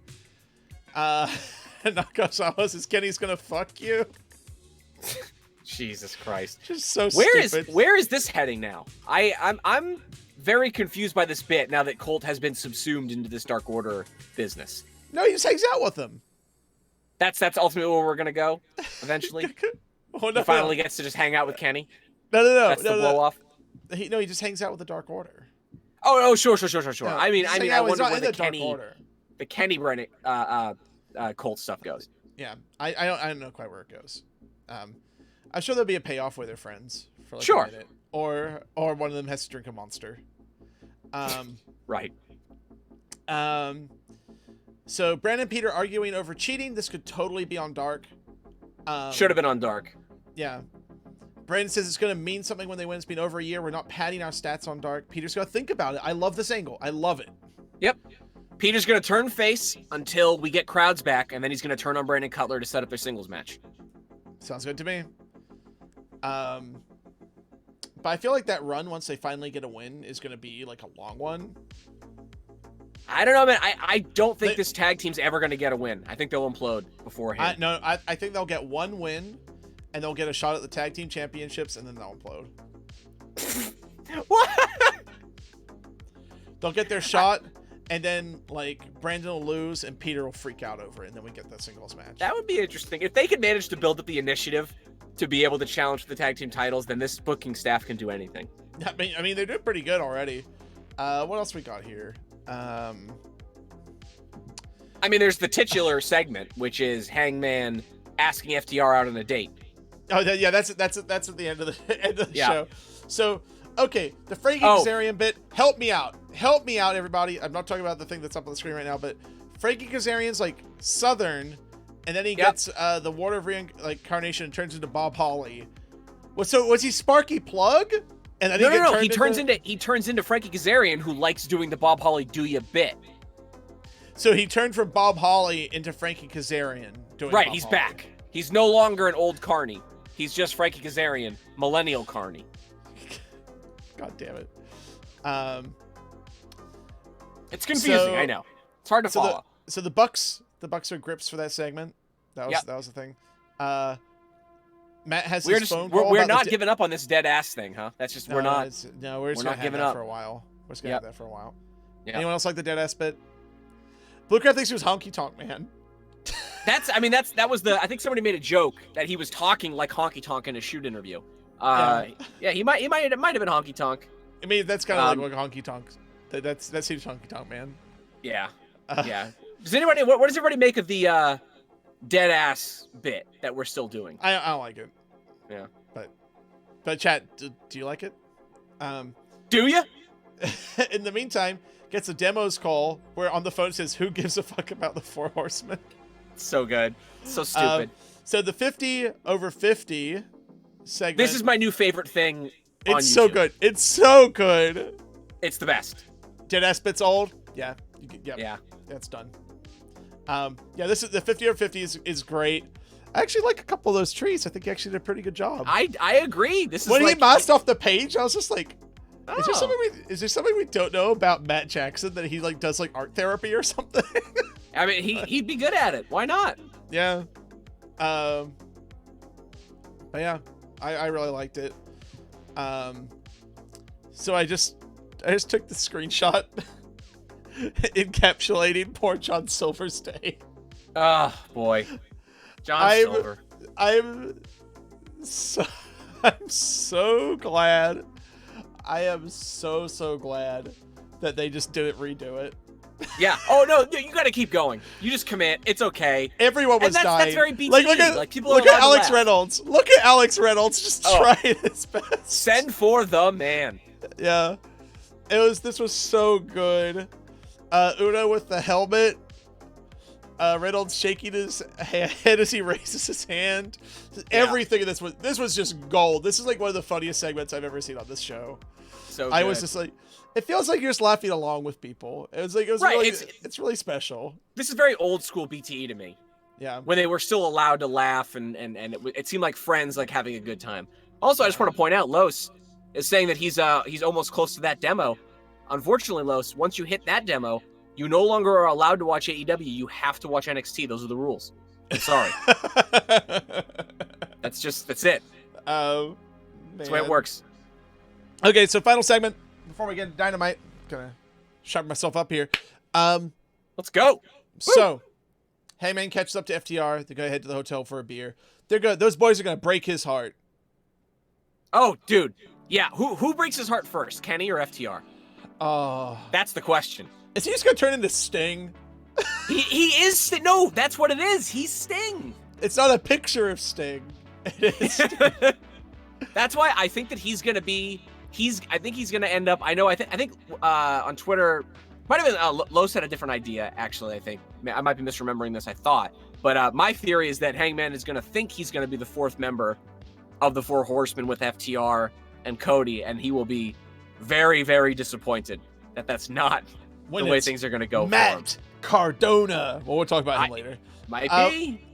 Nakasawa says Kenny's gonna fuck you. Jesus Christ. Just so stupid. Where is this heading now? I'm very confused by this bit now that Colt has been subsumed into this Dark Order business. No, he just hangs out with them. That's ultimately where we're gonna go eventually. He finally gets to just hang out with Kenny. No. That's the blow off. He just hangs out with the Dark Order. Oh, sure. No, I wonder where the Kenny Brennan Colt stuff goes. Yeah, I don't know quite where it goes. I'm sure there'll be a payoff where they're friends for like sure. a minute, or one of them has to drink a monster. Right. So Brandon and Peter arguing over cheating. This could totally be on Dark. Should have been on Dark. Yeah. Brandon says it's going to mean something when they win. It's been over a year. We're not padding our stats on Dark. Peter's going to think about it. I love this angle. I love it. Yep. Peter's going to turn face until we get crowds back, and then he's going to turn on Brandon Cutler to set up their singles match. Sounds good to me. But I feel like that run, once they finally get a win, is going to be like a long one. I don't know, man. I don't think this tag team's ever going to get a win. I think they'll implode beforehand. I think they'll get one win, and they'll get a shot at the tag team championships, and then they'll implode. What? They'll get their shot, and then like Brandon will lose, and Peter will freak out over it, and then we get the singles match. That would be interesting if they could manage to build up the initiative to be able to challenge for the tag team titles, then this booking staff can do anything. I mean, they're doing pretty good already. What else we got here? I mean, there's the titular segment, which is Hangman asking FTR out on a date. Oh, yeah, that's at the end of the show. So, okay, the Frankie Kazarian bit. Help me out, everybody. I'm not talking about the thing that's up on the screen right now, but Frankie Kazarian's like Southern, and then he gets the Water of Reincarnation and turns into Bob Holly. So was he Sparky Plug? And then no. He turns into Frankie Kazarian, who likes doing the Bob Holly "Do Ya" bit. So he turned from Bob Holly into Frankie Kazarian. Right, he's back. He's no longer an old carny. He's just Frankie Kazarian, millennial carny. God damn it. It's confusing, I know. It's hard to follow. So the Bucks are grips for that segment. That was the thing. Matt has his phone call. We're not giving up on this dead ass thing, huh? That's just we're not giving up for a while. We're just gonna have that for a while. Yep. Anyone else like the dead ass bit? Blue Crab thinks he was Honky Tonk Man. That was I think somebody made a joke that he was talking like Honky Tonk in a shoot interview. It might have been Honky Tonk. I mean, that's kind of like Honky Tonk. That seems Honky Tonk Man. Yeah. Yeah. What does everybody make of the dead ass bit that we're still doing? I don't like it. Yeah. But chat, do you like it? Do you? In the meantime, gets a demos call where on the phone says, "Who gives a fuck about the Four Horsemen?" So good. So stupid. So the 50 over 50 segment. This is my new favorite thing. It's so good. It's so good. It's the best. Deadass bit's old. Yeah. Yeah. That's done. This is the 50 over 50 is great. I actually like a couple of those trees. I think he actually did a pretty good job. I agree. This is when he masked off the page, I was just like, is there something we don't know about Matt Jackson that he like does like art therapy or something? I mean, he'd be good at it. Why not? Yeah. But yeah, I really liked it. So I just took the screenshot encapsulating poor John Silver's day. Oh boy, John Silver. I'm so glad. I am so glad that they just didn't redo it. Yeah. Oh no, you got to keep going. You just commit. It's okay. Everyone was dying. That's very BT. Look at Alex Reynolds. Look at Alex Reynolds just trying his best. Send for the man. Yeah. This was so good. Uno with the helmet. Reynolds shaking his head as he raises his hand. Everything in this was just gold. This is like one of the funniest segments I've ever seen on this show. So good. I was just like, it feels like you're just laughing along with people. It's really special. This is very old school BTE to me. Yeah. When they were still allowed to laugh and it seemed like friends like having a good time. Also, I just want to point out, Los is saying that he's almost close to that demo. Unfortunately, Los, once you hit that demo, you no longer are allowed to watch AEW. You have to watch NXT. Those are the rules. I'm sorry. That's it. Oh, that's the way it works. Okay, so final segment before we get into Dynamite. Gonna sharpen myself up here. Let's go. So, Hangman catches up to FTR. They go head to the hotel for a beer. Those boys are gonna break his heart. Oh, dude. Yeah. Who breaks his heart first, Kenny or FTR? Oh, that's the question. Is he just gonna turn into Sting? he is Sting. No, that's what it is. He's Sting. It's not a picture of Sting. It is Sting. That's why I think that he's gonna be. I think he's gonna end up. I think on Twitter, might have been Los had a different idea. Actually, I think I might be misremembering this. I thought, but my theory is that Hangman is gonna think he's gonna be the fourth member of the Four Horsemen with FTR and Cody, and he will be very, very disappointed that that's not the way things are gonna go. Matt Cardona. Well, we'll talk about him later. Might be.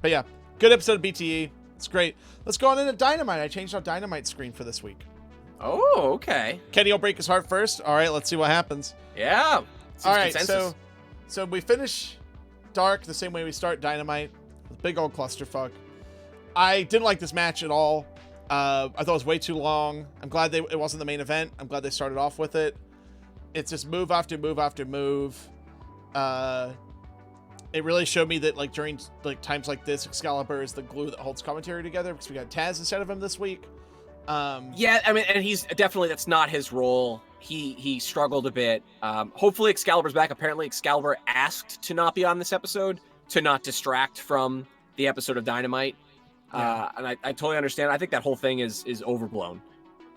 But yeah, good episode of BTE. It's great. Let's go on into Dynamite. I changed our Dynamite screen for this week. Oh, okay. Kenny will break his heart first. All right, let's see what happens. Yeah. All right, so we finish Dark the same way we start Dynamite. Big old clusterfuck. I didn't like this match at all. I thought it was way too long. I'm glad it wasn't the main event. I'm glad they started off with it. It's just move after move after move. it really showed me that like during like times like this, Excalibur is the glue that holds commentary together because we got Taz instead of him this week. Yeah, I mean, and he's definitely, that's not his role. He struggled a bit. Hopefully Excalibur's back. Apparently Excalibur asked to not be on this episode to not distract from the episode of Dynamite. Yeah. And I totally understand. I think that whole thing is overblown.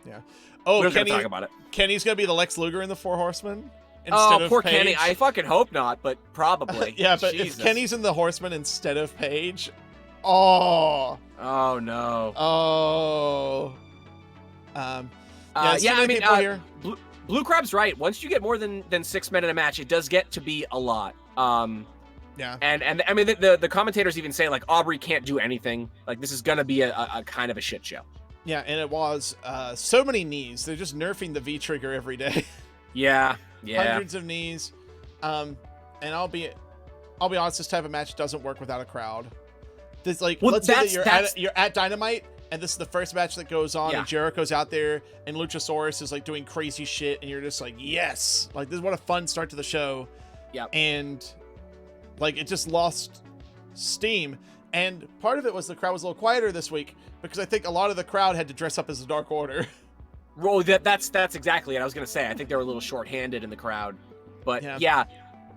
Yeah. Oh, we don't gotta talk about it. Kenny's gonna be the Lex Luger in the Four Horsemen. Oh, poor Paige. Kenny. I fucking hope not, but probably. Yeah, but Jesus. if Kenny's in the Horsemen instead of Paige, oh no. Oh. Yeah, I mean, here. Blue Crab's right. Once you get more than 6 men in a match, it does get to be a lot. Yeah. And I mean, the commentators even say, like, Aubrey can't do anything. Like, this is going to be a kind of a shit show. Yeah, and it was so many knees. They're just nerfing the V trigger every day. Yeah. Hundreds of knees. And I'll be honest, this type of match doesn't work without a crowd. This, like, well, let's say that you're at Dynamite, and this is the first match that goes on, Yeah. and Jericho's out there, and Luchasaurus is like doing crazy shit, and you're just like, yes, like this is what a fun start to the show. Yeah. And like it just lost steam, and part of it was the crowd was a little quieter this week because I think a lot of the crowd had to dress up as the Dark Order. Well, that's exactly it. I was gonna say, I think they were a little short-handed in the crowd, but yeah,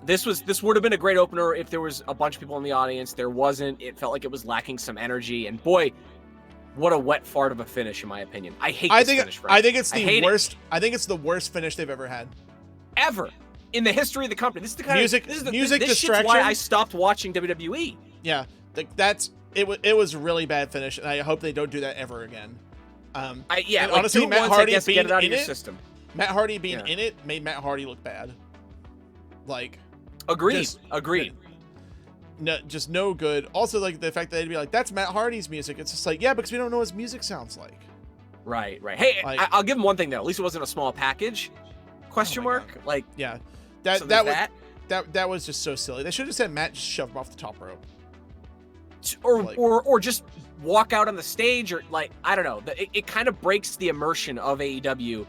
this would have been a great opener if there was a bunch of people in the audience. There wasn't. It felt like it was lacking some energy, and boy, what a wet fart of a finish, in my opinion. I hate this finish, Frank. I think it's the worst. I think it's the worst finish they've ever had. Ever in the history of the company. This is the kind music. This is the music this distraction. shit's why I stopped watching WWE. Yeah, that's it. It was a really bad finish, and I hope they don't do that ever again. Like, honestly, Matt Hardy being get it out in of your it, system. Matt Hardy being in it made Matt Hardy look bad. Like, agreed. No, just no good. Also, like the fact that they'd be like, "That's Matt Hardy's music." It's just like, yeah, because we don't know what his music sounds like. Right. Hey, like, I'll give him one thing though. At least it wasn't a small package. Question mark. God. Like, yeah, so that was just so silly. They should have said Matt just shoved him off the top rope, or just walk out on the stage, or like, I don't know. It kind of breaks the immersion of AEW.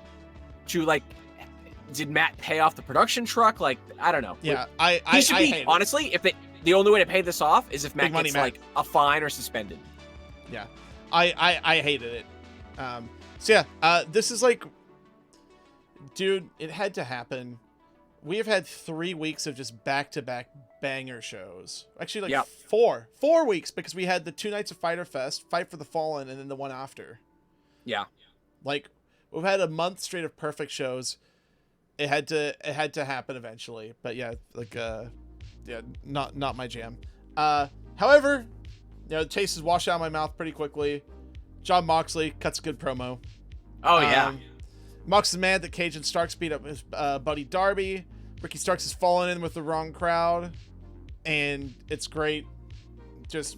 To like, did Matt pay off the production truck? Like, I don't know. Yeah, he should be honestly. If the only way to pay this off is if Matt gets like a fine or suspended. Yeah, I hated it. So yeah, this is like, dude, it had to happen. We have had 3 weeks of just back-to-back banger shows. Actually, like 4 weeks, because we had the 2 nights of Fyter Fest, Fight for the Fallen, and then the one after. Yeah, like we've had a month straight of perfect shows. It had to happen eventually, but yeah, like not my jam. However, the taste is washed out of my mouth pretty quickly. Jon Moxley cuts a good promo. Oh yeah. Mox is mad that Cage and Starks beat up his buddy Darby. Ricky Starks has fallen in with the wrong crowd, and it's great. Just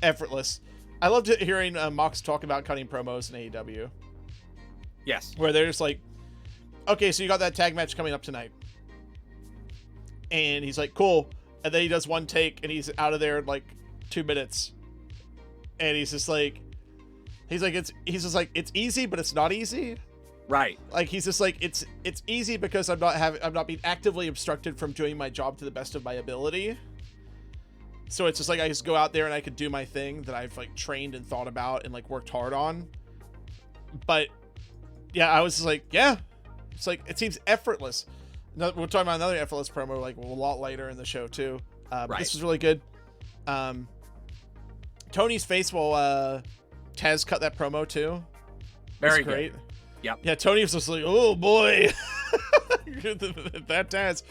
effortless. I loved hearing Mox talk about cutting promos in AEW. Yes. Where they're just like, okay, so you got that tag match coming up tonight. And he's like, cool. And then he does one take, and he's out of there in like 2 minutes. And he's just like, it's easy, but it's not easy. Right. Like he's just like, it's easy because I'm not being actively obstructed from doing my job to the best of my ability. So it's just like I just go out there and I could do my thing that I've like trained and thought about and like worked hard on. But yeah, I was just like, yeah, it's like it seems effortless. We're talking about another effortless promo like a lot later in the show too. But this was really good. Tony's face while Taz cut that promo too. Very great. Good. Yep. Yeah, Tony was just like, oh boy, that Taz.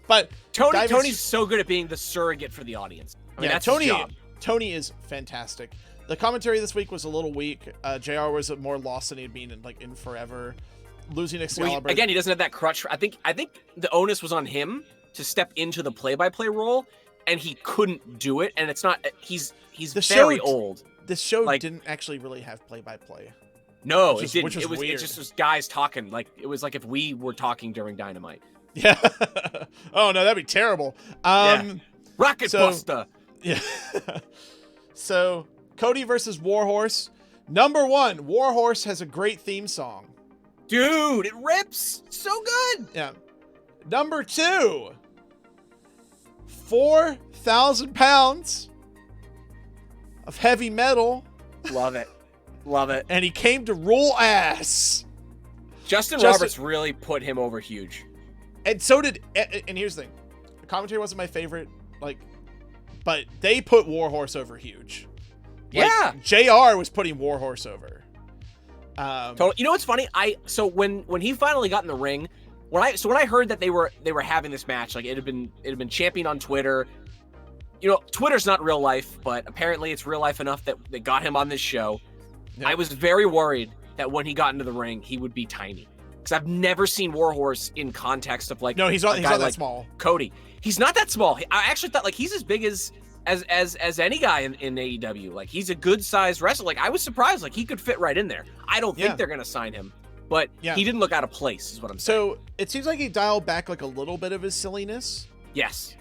But Tony's so good at being the surrogate for the audience. I mean, that's his job. Tony is fantastic. The commentary this week was a little weak. JR was more lost than he'd been in forever. Losing Excalibur. Again, he doesn't have that crutch. I think the onus was on him to step into the play-by-play role, and he couldn't do it. And it's not. He's very old. This show didn't actually really have play-by-play. No, it didn't. It was weird. It just was guys talking. Like it was like if we were talking during Dynamite. Yeah. Oh no, that'd be terrible. Rocket Buster. Yeah. So Cody versus Warhorse. Number 1, Warhorse has a great theme song. Dude, it rips. So good. Yeah. Number 2, 4,000 pounds of heavy metal. Love it. Love it. And he came to rule ass. Justin Roberts really put him over huge. And so did, and here's the thing. The commentary wasn't my favorite, but they put Warhorse over huge. Yeah. JR was putting Warhorse over. Totally. You know what's funny? So when he finally got in the ring, when I heard that they were having this match, like it had been championed on Twitter. You know, Twitter's not real life, but apparently it's real life enough that they got him on this show. Yep. I was very worried that when he got into the ring, he would be tiny. Because I've never seen Warhorse in context of like he's not that small. Cody. He's not that small. I actually thought like he's as big as any guy in AEW. Like he's a good sized wrestler. Like I was surprised, like he could fit right in there. I don't think they're gonna sign him, but he didn't look out of place, is what I'm saying. So it seems like he dialed back like a little bit of his silliness. Yes.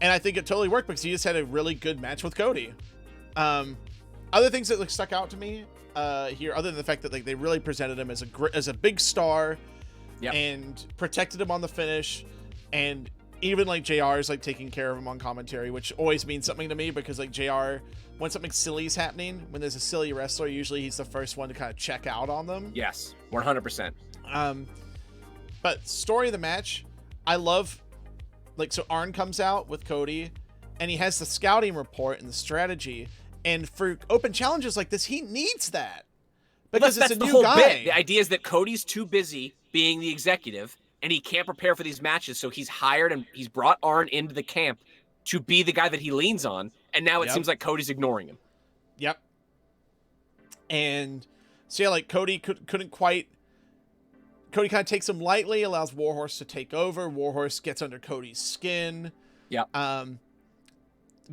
And I think it totally worked because he just had a really good match with Cody. Other things that stuck out to me here, other than the fact that like they really presented him as a big star, and protected him on the finish, and even like JR is like taking care of him on commentary, which always means something to me because like JR, when something silly is happening, when there's a silly wrestler, usually he's the first one to kind of check out on them. Yes, 100%. But story of the match, I love. Like, so Arn comes out with Cody, and he has the scouting report and the strategy. And for open challenges like this, he needs that because it's a new guy. Bit. The idea is that Cody's too busy being the executive, and he can't prepare for these matches. So he's hired and he's brought Arn into the camp to be the guy that he leans on. And now it seems like Cody's ignoring him. Yep. And so yeah, like Cody couldn't quite. Cody kind of takes him lightly, allows Warhorse to take over. Warhorse gets under Cody's skin. Yeah.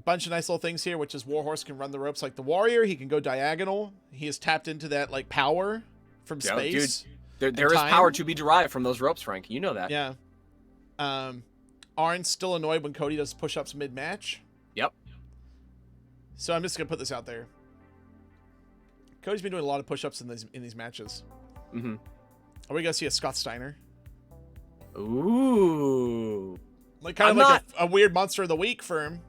Bunch of nice little things here, which is Warhorse can run the ropes like the Warrior. He can go diagonal. He has tapped into that like power from space. Dude, there is power to be derived from those ropes, Frank. You know that. Yeah. Arn's still annoyed when Cody does push-ups mid-match. Yep. So I'm just gonna put this out there. Cody's been doing a lot of push-ups in these matches. Mm-hmm. Are we gonna see a Scott Steiner? Ooh. Like kind of like a weird monster of the week for him.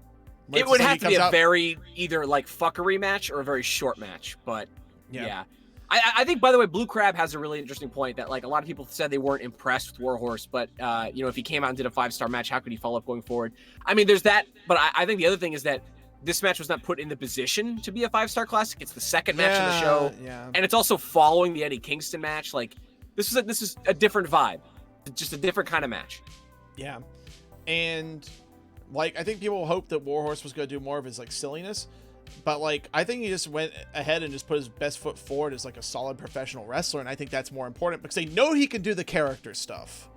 Like, it would have to be a very either like fuckery match or a very short match, but yeah. I think, by the way, Blue Crab has a really interesting point that like a lot of people said they weren't impressed with Warhorse, but if he came out and did a 5-star match, how could he follow up going forward? I mean, there's that, but I think the other thing is that this match was not put in the position to be a 5-star classic. It's the second match of the show, and it's also following the Eddie Kingston match. Like this is a different vibe, just a different kind of match. Yeah, and like I think people hope that Warhorse was going to do more of his like silliness. But like I think he just went ahead and just put his best foot forward as like a solid professional wrestler, and I think that's more important because they know he can do the character stuff.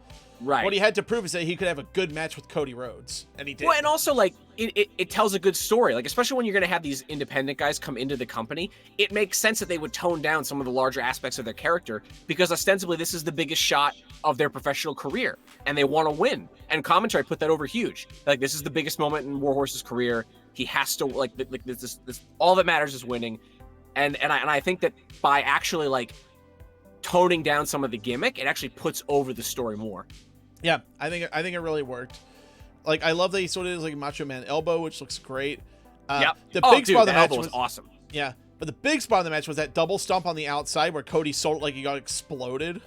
Right. What he had to prove is that he could have a good match with Cody Rhodes, and he did. Well, and also like it tells a good story. Like especially when you're going to have these independent guys come into the company, it makes sense that they would tone down some of the larger aspects of their character because ostensibly this is the biggest shot of their professional career, and they want to win. And commentary put that over huge. Like this is the biggest moment in Warhorse's career. He has to like this all that matters is winning, and I think that by actually like toning down some of the gimmick, it actually puts over the story more. Yeah, I think it really worked. Like I love that he sort of does like Macho Man elbow, which looks great. The big spot of the match was awesome. Yeah, but the big spot of the match was that double stomp on the outside where Cody sold like he got exploded.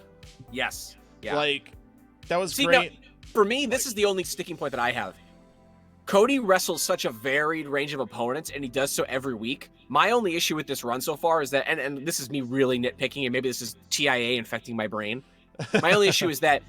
Yes. Yeah. Like that was great. Now, for me, this is the only sticking point that I have. Cody wrestles such a varied range of opponents, and he does so every week. My only issue with this run so far is that, and this is me really nitpicking, and maybe this is TIA infecting my brain. My only issue is that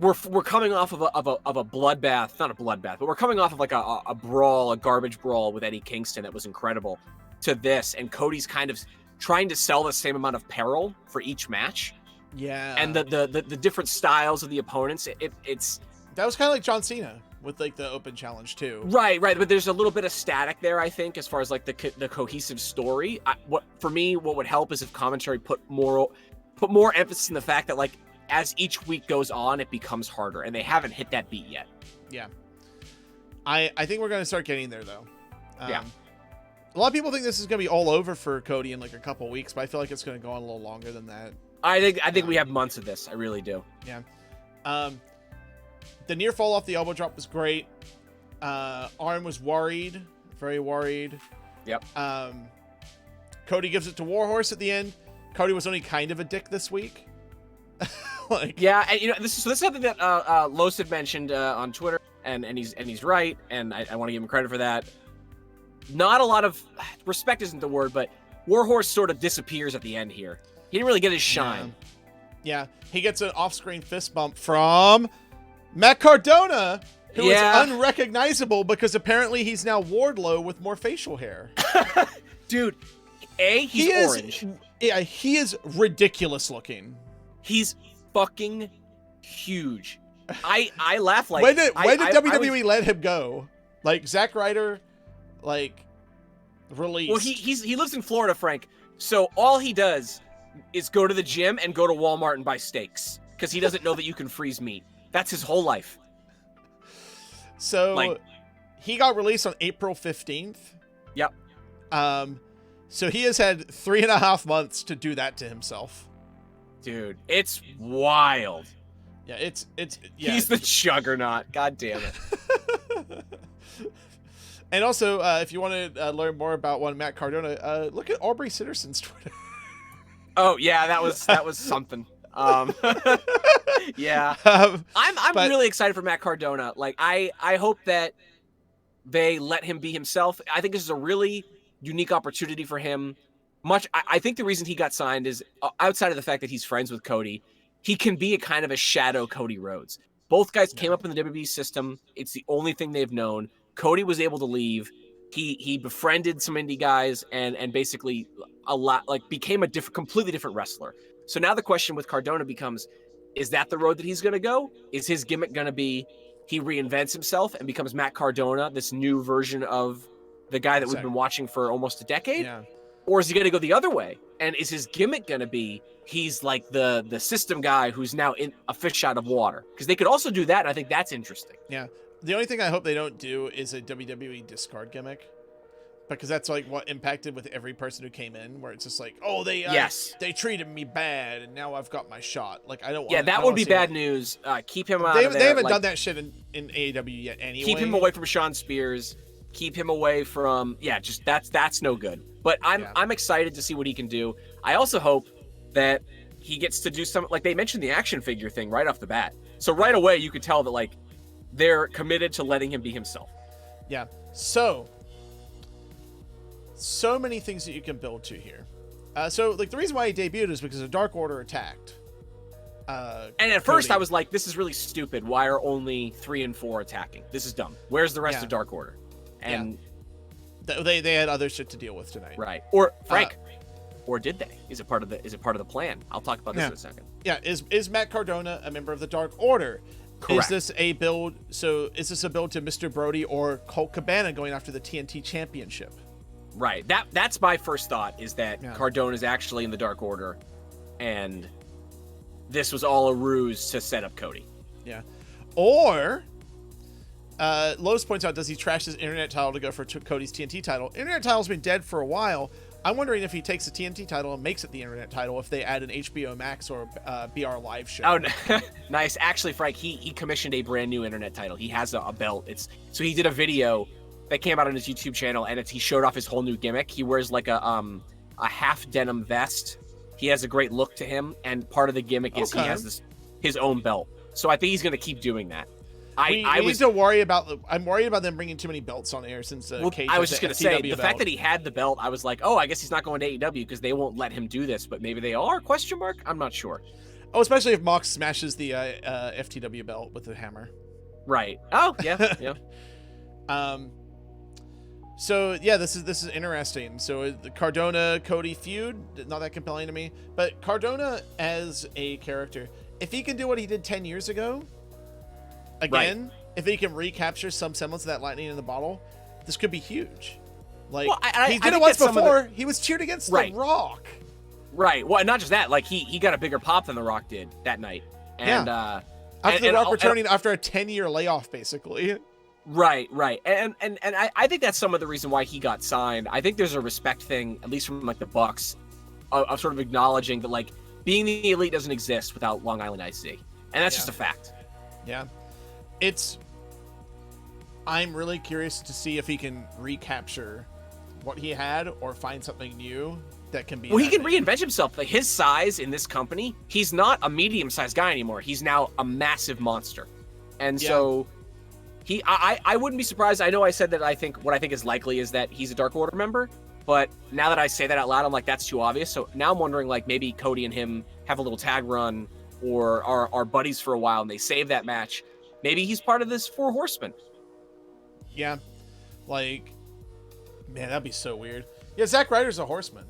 we're coming off of a bloodbath, not a bloodbath, but we're coming off of like a brawl, a garbage brawl with Eddie Kingston that was incredible, to this, and Cody's kind of trying to sell the same amount of peril for each match. Yeah. And the different styles of the opponents, it's that was kind of like John Cena with like the open challenge too. Right, but there's a little bit of static there, I think, as far as like the cohesive story. What would help is if commentary put more emphasis in the fact that like as each week goes on, it becomes harder, and they haven't hit that beat yet. Yeah, I think we're gonna start getting there though. Yeah, a lot of people think this is gonna be all over for Cody in like a couple weeks, but I feel like it's gonna go on a little longer than that. I think we have months of this. I really do. Yeah. The near fall off the elbow drop was great. Arn was worried, very worried. Yep. Cody gives it to Warhorse at the end. Cody was only kind of a dick this week. Yeah, and this is something that Los had mentioned on Twitter, and he's right, and I want to give him credit for that. Not a lot of respect isn't the word, but Warhorse sort of disappears at the end here. He didn't really get his shine. Yeah. He gets an off-screen fist bump from Matt Cardona, who is unrecognizable because apparently he's now Wardlow with more facial hair. Dude, he's orange. He is ridiculous looking. He's fucking huge. I laugh like when did WWE let him go? Like Zack Ryder, released. Well, he lives in Florida, Frank. So all he does is go to the gym and go to Walmart and buy steaks because he doesn't know that you can freeze meat. That's his whole life. So he got released on April 15th. Yep. So he has had 3.5 months to do that to himself. Dude, it's wild. Yeah, it's He's the juggernaut. God damn it. And also, if you want to learn more about Matt Cardona, look at Aubrey Sitterson's Twitter. Oh yeah, that was something. Yeah. I'm really excited for Matt Cardona. Like I hope that they let him be himself. I think this is a really unique opportunity for him. I think the reason he got signed is outside of the fact that he's friends with Cody, he can be a kind of a shadow Cody Rhodes. Both guys came up in the WWE system. It's the only thing they've known. Cody was able to leave. He befriended some indie guys and basically became a completely different wrestler. So now the question with Cardona becomes, is that the road that he's going to go? Is his gimmick going to be he reinvents himself and becomes Matt Cardona, this new version of the guy that we've been watching for almost a decade? Yeah. Or is he going to go the other way? And is his gimmick going to be he's like the system guy who's now a fish out of water? Because they could also do that, and I think that's interesting. Yeah. The only thing I hope they don't do is a WWE discard gimmick. Because that's like what impacted with every person who came in, where it's just like, oh, they treated me bad, and now I've got my shot. Like, I don't want. Yeah, that would be bad news. Keep him out of there. They haven't done that shit in AEW yet anyway. Keep him away from Shawn Spears. Keep him away from just that's no good. But I'm excited to see what he can do. I also hope that he gets to do some, like they mentioned the action figure thing right off the bat. So right away you could tell that like they're committed to letting him be himself. Yeah. So many things that you can build to here. So like the reason why he debuted is because the Dark Order attacked. And at first I was like, this is really stupid. Why are only 3 and 4 attacking? This is dumb. Where's the rest of Dark Order? And they had other shit to deal with tonight. Right. Or Frank, or did they? Is it part of the plan? I'll talk about this in a second. Yeah. Is Matt Cardona a member of the Dark Order? Correct. Is this a build? So is this a build to Mr. Brody or Colt Cabana going after the TNT Championship? Right. That's my first thought, is that Cardona is actually in the Dark Order, and this was all a ruse to set up Cody. Yeah. Or Lowe's points out, does he trash his internet title to go for Cody's TNT title? Internet title's been dead for a while. I'm wondering if he takes the TNT title and makes it the internet title if they add an HBO Max or BR Live show. Oh, nice. Actually, Frank, he commissioned a brand new internet title. He has a belt. So he did a video that came out on his YouTube channel, and he showed off his whole new gimmick. He wears like a half denim vest. He has a great look to him, and part of the gimmick is he has his own belt. So I think he's going to keep doing that. I'm worried about them bringing too many belts on air since Cage. I was just going to say, the belt. fact that he had the belt, I was like, oh, I guess he's not going to AEW because they won't let him do this, but maybe they are, ? I'm not sure. Oh, especially if Mox smashes the FTW belt with the hammer. Right. Oh, yeah. So yeah, this is interesting. So the Cardona Cody feud, not that compelling to me, but Cardona as a character, if he can do what he did 10 years ago, again, if he can recapture some semblance of that lightning in the bottle, this could be huge. Like he did it once before. He was cheered against The Rock. Right. Well, not just that. Like he got a bigger pop than The Rock did that night. And after The Rock returning after a 10-year layoff, basically. Right. And I think that's some of the reason why he got signed. I think there's a respect thing, at least from like the Bucks, of sort of acknowledging that like being the elite doesn't exist without Long Island IC. And that's just a fact. Yeah. It's I'm really curious to see if he can recapture what he had or find something new that can be. Well, he can reinvent himself. Like his size in this company, he's not a medium-sized guy anymore. He's now a massive monster, and so I wouldn't be surprised. I know I said that what I think is likely is that he's a Dark Order member, but now that I say that out loud, I'm like, that's too obvious. So now I'm wondering, like, maybe Cody and him have a little tag run or are buddies for a while and they save that match. Maybe he's part of this Four Horsemen. Yeah. Like, man, that'd be so weird. Yeah, Zack Ryder's a horseman.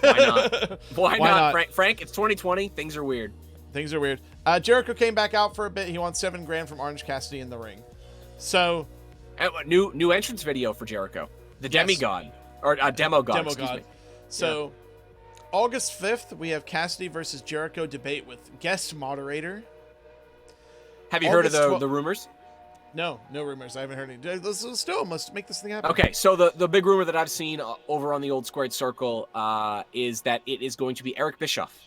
Why not? Why not? Frank, it's 2020. Things are weird. Things are weird. Jericho came back out for a bit. He won $7,000 from Orange Cassidy in the ring. So, new entrance video for Jericho, the demigod or demogod. Excuse me. So, August 5th, we have Cassidy versus Jericho debate with guest moderator. Have you heard of the rumors? No rumors. I haven't heard any. Let's still must make this thing happen. Okay, so the big rumor that I've seen over on the Old Squared Circle is that it is going to be Eric Bischoff.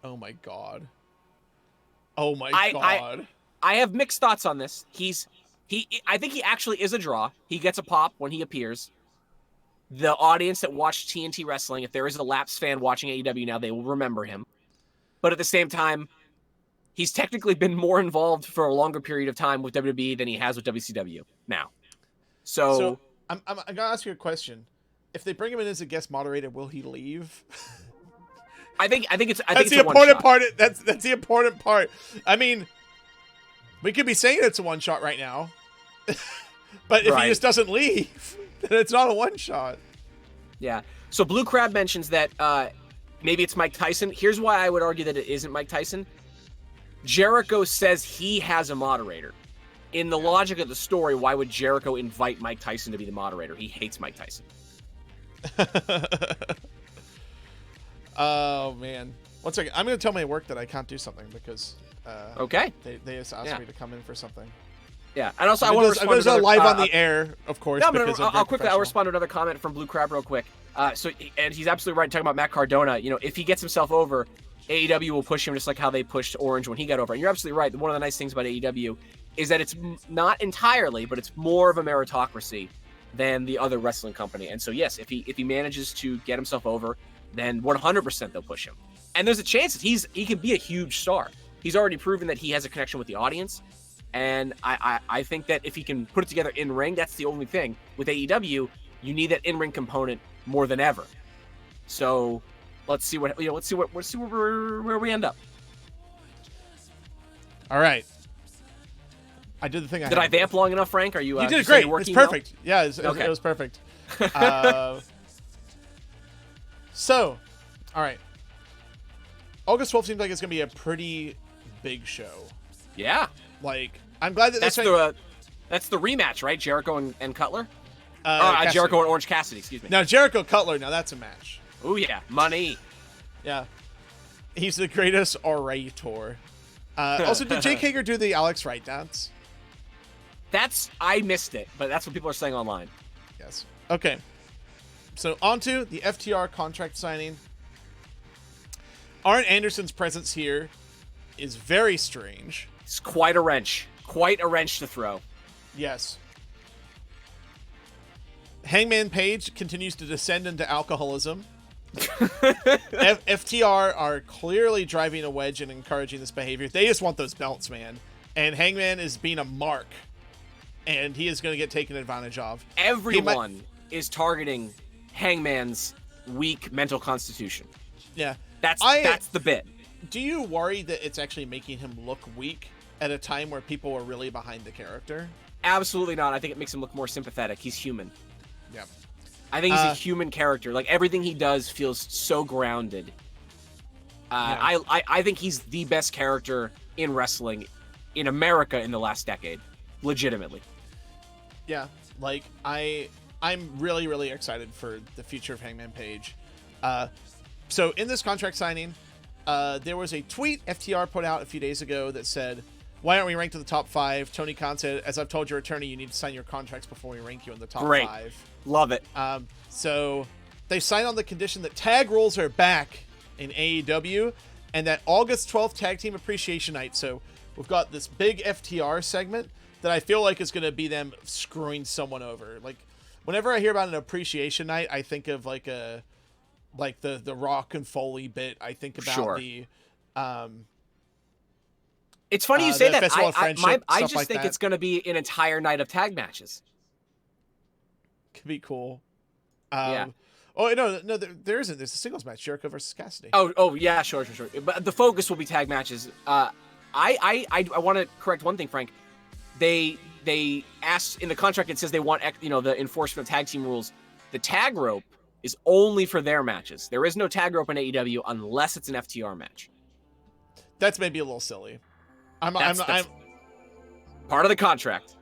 Oh my god. Oh my god. I have mixed thoughts on this. I think he actually is a draw. He gets a pop when he appears. The audience that watched TNT Wrestling, if there is a lapsed fan watching AEW now, they will remember him. But at the same time, he's technically been more involved for a longer period of time with WWE than he has with WCW now. So I'm gonna ask you a question. If they bring him in as a guest moderator, will he leave? I think it's the important part. That's the important part. I mean, we could be saying it's a one shot right now, but if he just doesn't leave, then it's not a one shot. Yeah. So Blue Crab mentions that maybe it's Mike Tyson. Here's why I would argue that it isn't Mike Tyson. Jericho says he has a moderator. In the logic of the story, why would Jericho invite Mike Tyson to be the moderator? He hates Mike Tyson. Oh, man. One second. I'm going to tell my work that I can't do something because they just asked me to come in for something. Yeah, and also I want to respond to live on the air, of course. No, but I'll respond to another comment from Blue Crab real quick. And he's absolutely right talking about Matt Cardona. You know, if he gets himself over, AEW will push him just like how they pushed Orange when he got over. And you're absolutely right. One of the nice things about AEW is that it's not entirely, but it's more of a meritocracy than the other wrestling company. And so yes, if he manages to get himself over, then 100% they'll push him. And there's a chance that he can be a huge star. He's already proven that he has a connection with the audience. And I think that if he can put it together in ring, that's the only thing. With AEW, you need that in-ring component more than ever. So let's see where we end up. All right. I did the thing. Did I vamp long enough, Frank? Are you? You did great. It's perfect. Yeah, it was perfect. So, all right. August 12th seems like it's gonna be a pretty big show. Yeah. Like, I'm glad that that's the rematch, right? Jericho and Cutler. Jericho and Orange Cassidy. Excuse me. Now Jericho Cutler. Now that's a match. Oh yeah, money. Yeah, he's the greatest orator. Also, did Jake Hager do the Alex Wright dance? I missed it, but that's what people are saying online. Yes. Okay. So on to the FTR contract signing. Arn Anderson's presence here is very strange. It's quite a wrench. Quite a wrench to throw. Yes. Hangman Page continues to descend into alcoholism. FTR are clearly driving a wedge and encouraging this behavior. They just want those belts, man. And Hangman is being a mark. And he is going to get taken advantage of. Everyone is targeting Hangman's weak mental constitution. Yeah. That's the bit. Do you worry that it's actually making him look weak at a time where people are really behind the character? Absolutely not. I think it makes him look more sympathetic. He's human. Yeah. I think he's a human character. Like, everything he does feels so grounded. I think he's the best character in wrestling in America in the last decade. Legitimately. Yeah. Like, I'm really, really excited for the future of Hangman Page. So in this contract signing, there was a tweet FTR put out a few days ago that said, "Why aren't we ranked in the top 5? Tony Khan said, as I've told your attorney, you need to sign your contracts before we rank you in the top 5. Love it. So they signed on the condition that tag rules are back in AEW and that August 12th Tag Team Appreciation Night. So we've got this big FTR segment that I feel like is going to be them screwing someone over. Like, whenever I hear about an appreciation night, I think of like the Rock and Foley bit. I think about the It's funny you say that. I just like think that. it's going to be an entire night of tag matches. Could be cool. Yeah. Oh no, there isn't. There's a singles match: Jericho versus Cassidy. Oh yeah, sure. But the focus will be tag matches. I want to correct one thing, Frank. They asked in the contract. It says they want the enforcement of tag team rules. The tag rope is only for their matches. There is no tag rope in AEW unless it's an FTR match. That's maybe a little silly. I'm part of the contract.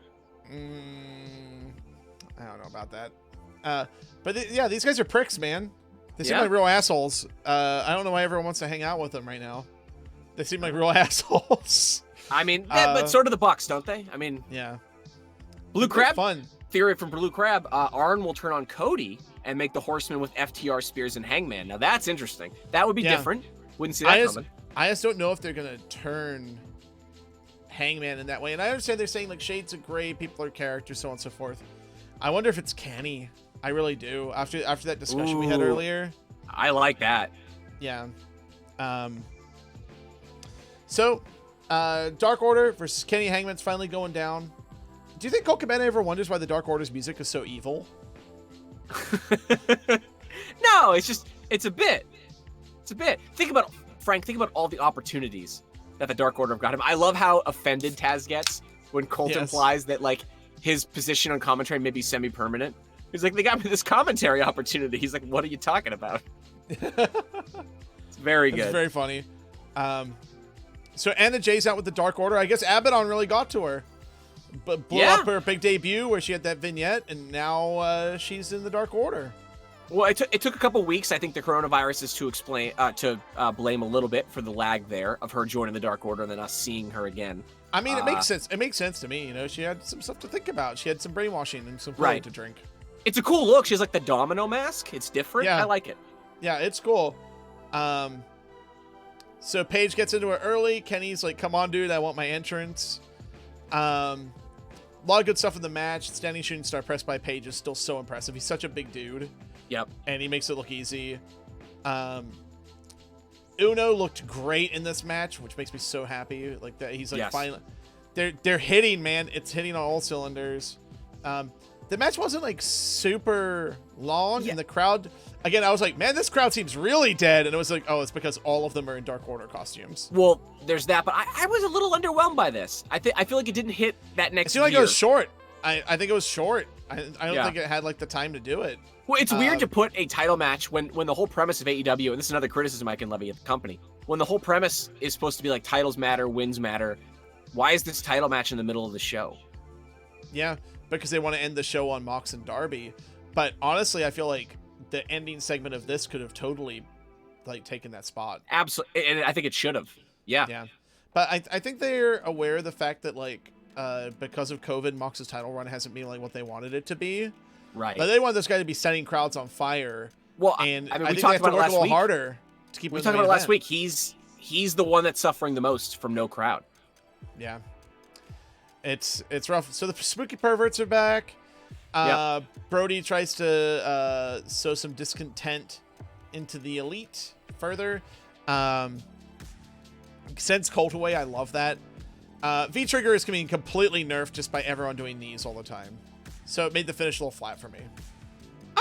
I don't know about that. But these guys are pricks, man. They seem like real assholes. I don't know why everyone wants to hang out with them right now. They seem like real assholes. I mean, but so do the Bucks, don't they? I mean, yeah. Blue Crab fun theory from Blue Crab. Arn will turn on Cody and make the Horsemen with FTR, Spears, and Hangman. Now that's interesting. That would be different. Wouldn't see that coming. I just don't know if they're gonna turn Hangman in that way. And I understand they're saying like shades of gray, people are characters, so on and so forth. I wonder if it's Kenny. I really do. After that discussion we had earlier. I like that. Yeah. So, Dark Order versus Kenny Hangman's finally going down. Do you think Cole Cabana ever wonders why the Dark Order's music is so evil? No, it's a bit. It's a bit. Frank, think about all the opportunities that the Dark Order have got him. I love how offended Taz gets when Colt implies that like his position on commentary may be semi-permanent. He's like, they got me this commentary opportunity. He's like, what are you talking about? It's very good. It's very funny. So Anna Jay's out with the Dark Order. I guess Abaddon really got to her. But blew up her big debut where she had that vignette, and now she's in the Dark Order. Well, it took a couple weeks. I think the coronavirus is to blame a little bit for the lag there of her joining the Dark Order and then us seeing her again. I mean, it makes sense. It makes sense to me. You know, she had some stuff to think about. She had some brainwashing and some Kool-Aid to drink. It's a cool look. She has like the domino mask. It's different. Yeah. I like it. Yeah, it's cool. So Paige gets into it early. Kenny's like, "Come on, dude, I want my entrance." A lot of good stuff in the match. Standing shooting star press by Paige is still so impressive. He's such a big dude. Yep. And he makes it look easy. Uno looked great in this match, which makes me so happy. Like that, he's like finally. They're hitting, man. It's hitting on all cylinders. The match wasn't like super long, and the crowd. Again, I was like, man, this crowd seems really dead. And it was like, oh, it's because all of them are in Dark Order costumes. Well, there's that, but I was a little underwhelmed by this. I feel like it didn't hit that next. It seemed like it was short. I think it was short. I don't think it had like the time to do it. Well, it's weird to put a title match when the whole premise of AEW, and this is another criticism I can levy at the company, when the whole premise is supposed to be like titles matter, wins matter. Why is this title match in the middle of the show? Yeah, because they want to end the show on Mox and Darby. But honestly, I feel like the ending segment of this could have totally like taken that spot. Absolutely, and I think it should have. Yeah. But I think they're aware of the fact that like because of COVID, Mox's title run hasn't been like what they wanted it to be. Right. But they want this guy to be setting crowds on fire. Well, and I mean, I we think talked they have to about work it a little last week. harder to keep. We talked about it last week. He's the one that's suffering the most from no crowd. Yeah. It's rough. So the spooky perverts are back. Brody tries to sow some discontent into the elite further. Sends Colt away. I love that. V-Trigger is being completely nerfed just by everyone doing knees all the time. So it made the finish a little flat for me.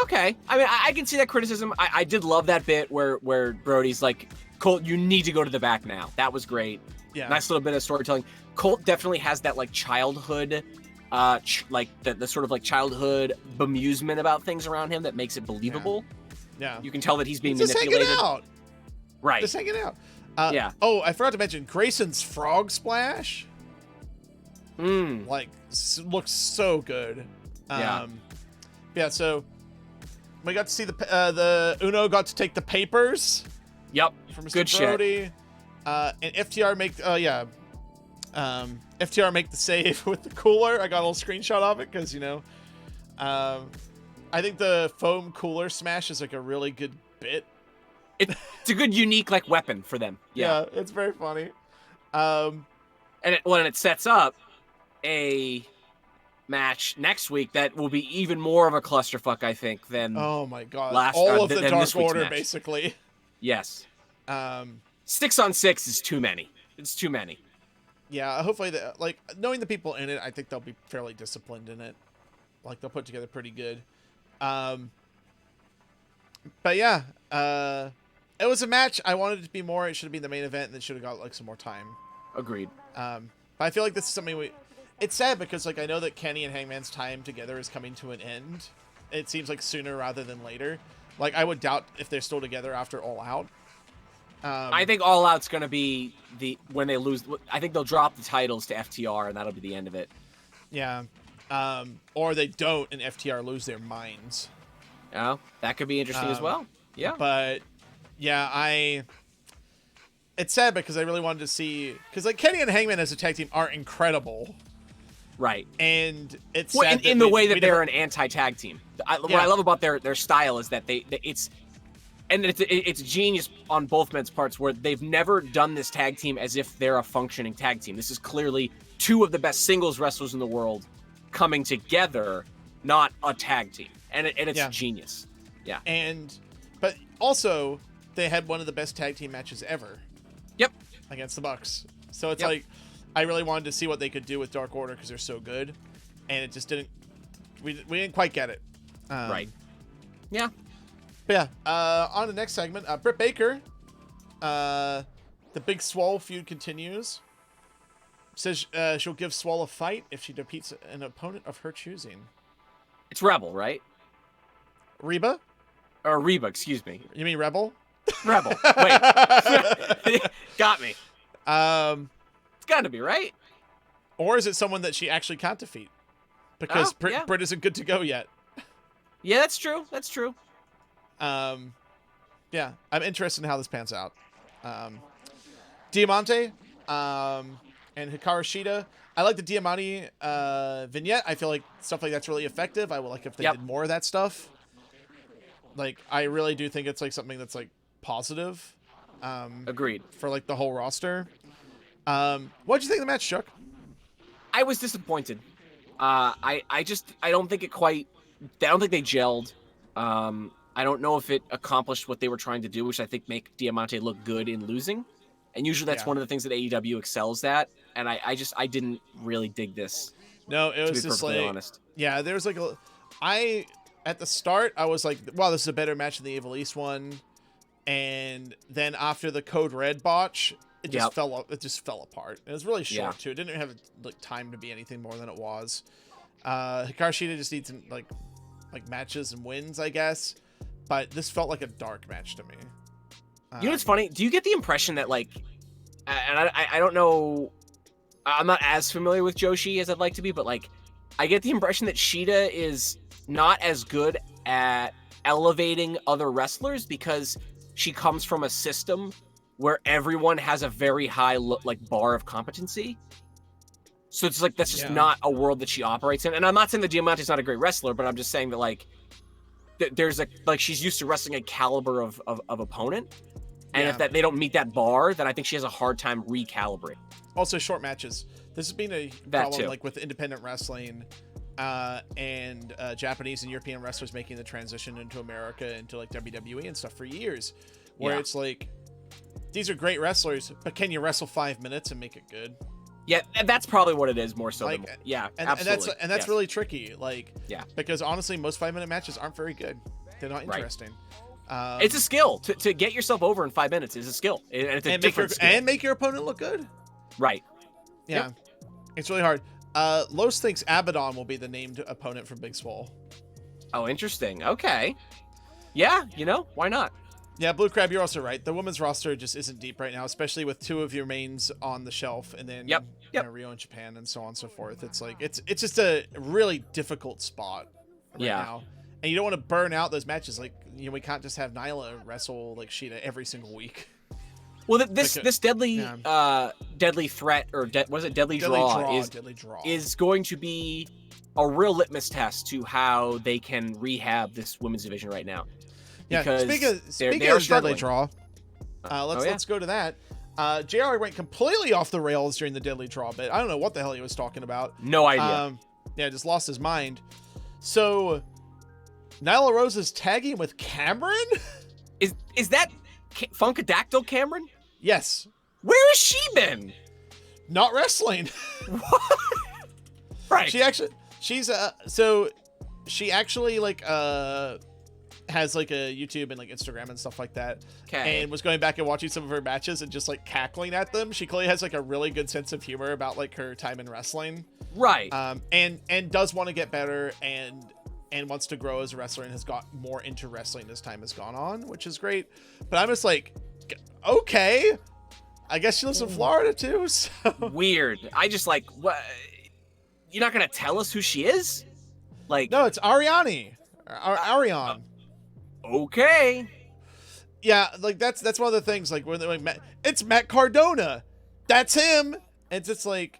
Okay. I mean, I can see that criticism. I did love that bit where Brody's like, Colt, you need to go to the back now. That was great. Yeah. Nice little bit of storytelling. Colt definitely has that like childhood, like the sort of like childhood bemusement about things around him that makes it believable. Yeah. You can tell that he's being just manipulated. Hanging out. Right. Just hanging out. Yeah. Oh, I forgot to mention Grayson's frog splash. Like looks so good. Yeah. So we got to see the Uno got to take the papers. Yep. From Mr. Good Brody. shit. And FTR make FTR make the save with the cooler. I got a little screenshot of it because I think the foam cooler smash is like a really good bit. It's a good unique like weapon for them. Yeah. It's very funny. And it sets up a match next week that will be even more of a clusterfuck, I think, than oh my god, last all of the than Dark Order basically. Yes. 6 on 6 is too many. It's too many. Yeah, hopefully, like, knowing the people in it, I think they'll be fairly disciplined in it. Like, they'll put together pretty good. But yeah, it was a match. I wanted it to be more. It should have been the main event, and it should have got, like, some more time. Agreed. But I feel like this is something it's sad because, like, I know that Kenny and Hangman's time together is coming to an end. It seems like sooner rather than later. Like, I would doubt if they're still together after All Out. I think All Out's going to be when they lose. I think they'll drop the titles to FTR, and that'll be the end of it. Yeah. Or they don't, and FTR lose their minds. Oh, that could be interesting as well. Yeah. But, yeah, it's sad because I really wanted to see... Because, like, Kenny and Hangman as a tag team are incredible. Right. And it's sad in the way that they're an anti-tag team. What I love about their style is that it's genius on both men's parts where they've never done this tag team as if they're a functioning tag team. This is clearly two of the best singles wrestlers in the world coming together, not a tag team. And it's genius. Yeah. But also, they had one of the best tag team matches ever. Yep. Against the Bucks. So it's like, I really wanted to see what they could do with Dark Order because they're so good. And it just didn't, we didn't quite get it. Right. Yeah. But yeah, on the next segment, Britt Baker, the Big Swole feud continues. Says she'll give Swole a fight if she defeats an opponent of her choosing. It's Rebel, right? Reba? Or Reba, excuse me. You mean Rebel? Rebel. Wait. Got me. It's got to be, right? Or is it someone that she actually can't defeat? Because Britt isn't good to go yet. Yeah, that's true. That's true. Yeah, I'm interested in how this pans out. Diamante, and Hikaru Shida. I like the Diamante vignette. I feel like stuff like that's really effective. I would like if they did more of that stuff. Like, I really do think it's like something that's like positive. Agreed. For like the whole roster. What'd you think of the match, Chuck? I was disappointed. I don't think they gelled. I don't know if it accomplished what they were trying to do, which I think make Diamante look good in losing. And usually that's one of the things that AEW excels at. And I didn't really dig this. No, it was just like, honest. Yeah, there's like at the start, I was like, wow, this is a better match than the Evil East one. And then after the Code Red botch, it just fell apart. It was really short too. It didn't have like time to be anything more than it was. Hikaru Shida just needs like matches and wins, I guess. But this felt like a dark match to me. You know what's funny? Do you get the impression that like, and I don't know, I'm not as familiar with Joshi as I'd like to be, but like, I get the impression that Shida is not as good at elevating other wrestlers because she comes from a system where everyone has a very high bar of competency. So it's like, that's just not a world that she operates in. And I'm not saying that Diamante's not a great wrestler, but I'm just saying that like, there's she's used to wrestling a caliber of opponent. And if they don't meet that bar, then I think she has a hard time recalibrating. Also short matches. This has been a problem like with independent wrestling and Japanese and European wrestlers making the transition into America, into like WWE and stuff for years, where it's like, these are great wrestlers, but can you wrestle 5 minutes and make it good? Yeah, and that's probably what it is more so. Like, absolutely. And that's really tricky. Like, because honestly, most 5 minute matches aren't very good. They're not interesting. Right. It's a skill to get yourself over in 5 minutes. Is a skill, and it's a different skill. And make your opponent look good. Right. Yeah, it's really hard. Los thinks Abaddon will be the named opponent for Big Swole. Oh, interesting. Okay. Yeah, why not? Yeah, Blue Crab, you're also right. The women's roster just isn't deep right now, especially with two of your mains on the shelf, and then Rio and Japan and so on and so forth. It's like it's just a really difficult spot right now, and you don't want to burn out those matches. Like, we can't just have Nyla wrestle like Shida every single week. Well, this deadly threat or deadly draw is going to be a real litmus test to how they can rehab this women's division right now. Yeah, speaking of deadly draw, let's go to that. JR went completely off the rails during the Deadly Draw bit. I don't know what the hell he was talking about. No idea. Yeah, just lost his mind. So, Nyla Rose is tagging with Cameron? Is that Funkadactyl Cameron? Yes. Where has she been? Not wrestling. What? Right. She actually like has like a YouTube and like Instagram and stuff like that. Okay. And was going back and watching some of her matches and just like cackling at them. She clearly has like a really good sense of humor about like her time in wrestling. Right. And does want to get better and wants to grow as a wrestler and has got more into wrestling as time has gone on, which is great. But I'm just like, okay, I guess she lives in Florida too. So. Weird. I just like, what? You're not gonna tell us who she is? Like, no, it's Ariane. Ariane. Okay. Yeah, like that's one of the things. Like when they're like, it's Matt Cardona, that's him. And it's just like,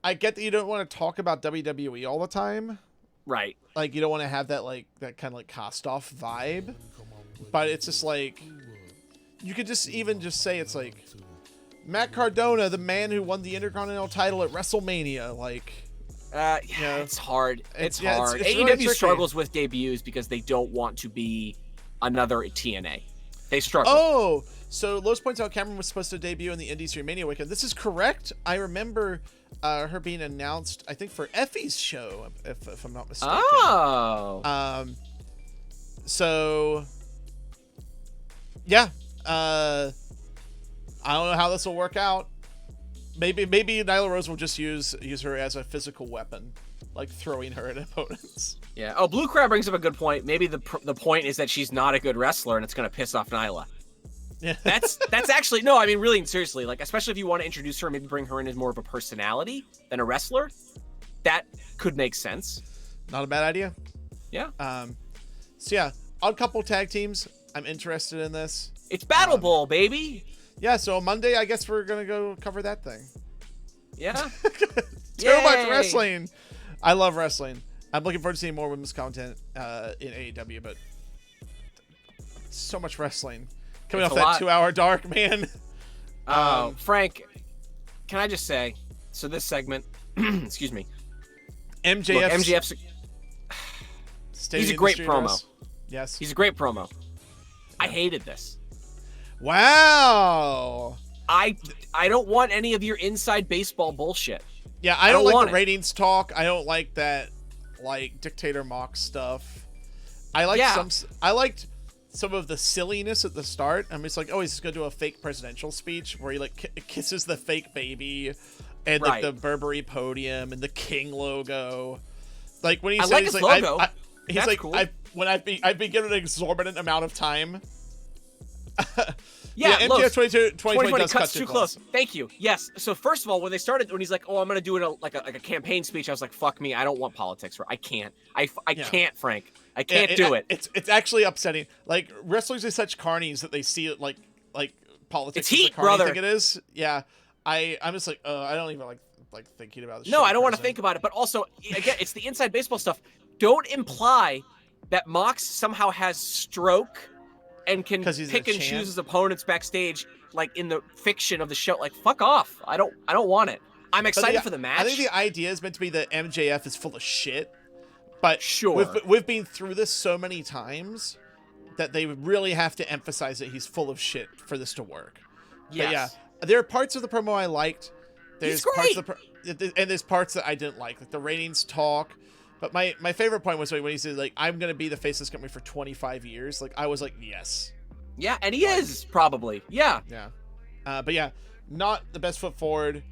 I get that you don't want to talk about WWE all the time. Right. Like you don't want to have that like that kind of like Kostoff vibe, but it's just like you could just say it's like Matt Cardona, the man who won the Intercontinental title at WrestleMania. Like, yeah, you know, it's hard. It's yeah, hard. it's AEW really struggles with debuts because they don't want to be another TNA. They struggle. Oh, so Lowe's points out Cameron was supposed to debut in the Indies Mania weekend. This is correct. I remember her being announced, I think, for Effie's show, if I'm not mistaken. Oh. So, yeah. I don't know how this will work out. Maybe Nyla Rose will just use her as a physical weapon, like throwing her at opponents. Yeah. Oh, Blue Crab brings up a good point. Maybe the point is that she's not a good wrestler and it's going to piss off Nyla. Yeah. That's actually, no, I mean, really and seriously, like, especially if you want to introduce her, maybe bring her in as more of a personality than a wrestler. That could make sense. Not a bad idea. Yeah. So yeah, Odd Couple tag teams. I'm interested in this. It's Battle Bowl, baby. Yeah, so Monday, I guess we're going to go cover that thing. Yeah. Too much wrestling. I love wrestling. I'm looking forward to seeing more women's content in AEW, but so much wrestling. Coming off that 2-hour dark, man. Frank, can I just say, so this segment, excuse me. MJF's he's a great promo. Dress. Yes. He's a great promo. I hated this. Wow. I don't want any of your inside baseball bullshit. Yeah, I don't like the ratings talk. I don't like that, like, Dictator Mox stuff. I liked some of the silliness at the start. I'm just like, oh, he's just gonna do a fake presidential speech where he like kisses the fake baby and like the Burberry podium and the King logo. Like when he said, like his logo. He's like, cool. I've been given an exorbitant amount of time. Yeah, MJF 2020 does cuts too close. Thank you. Yes. So first of all, when he's like, "Oh, I'm gonna do it like a campaign speech," I was like, "Fuck me, I don't want politics. I can't. I can't, Frank. I can't do it." It's actually upsetting. Like wrestlers are such carnies that they see it like politics. It's heat, is the carny brother. thing it is. Yeah. I'm just like, I don't even like thinking about this. No, I don't want to think about it. But also, again, it's the inside baseball stuff. Don't imply that Mox somehow has stroke and can pick and choose his opponents backstage, like in the fiction of the show. Like, fuck off. I don't want it. I'm excited for the match. I think the idea is meant to be that MJF is full of shit. But sure, we've been through this so many times that they really have to emphasize that he's full of shit for this to work. Yes. But yeah, there are parts of the promo I liked. He's great. And there's parts that I didn't like the ratings talk. But my favorite point was when he said, like, I'm going to be the face of this company for 25 years. Like, I was like, yes. Yeah, and he is, probably. Yeah. Yeah. But yeah, not the best foot forward.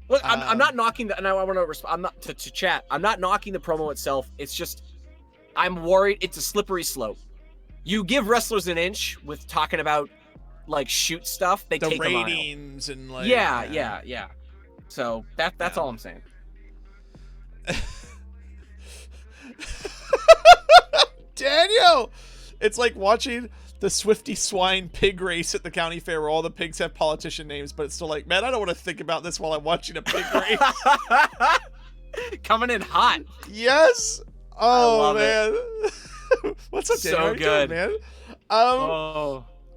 Look, I'm not knocking and I want to respond. I'm not to chat. I'm not knocking the promo itself. It's just, I'm worried it's a slippery slope. You give wrestlers an inch with talking about, like, shoot stuff, they take a mile. The ratings and, like... Yeah. So, that's all I'm saying. Daniel! It's like watching the Swifty Swine pig race at the county fair where all the pigs have politician names, but it's still like, man, I don't want to think about this while I'm watching a pig race. Coming in hot. Yes! Oh, man. What's up, Daniel? So good. Man?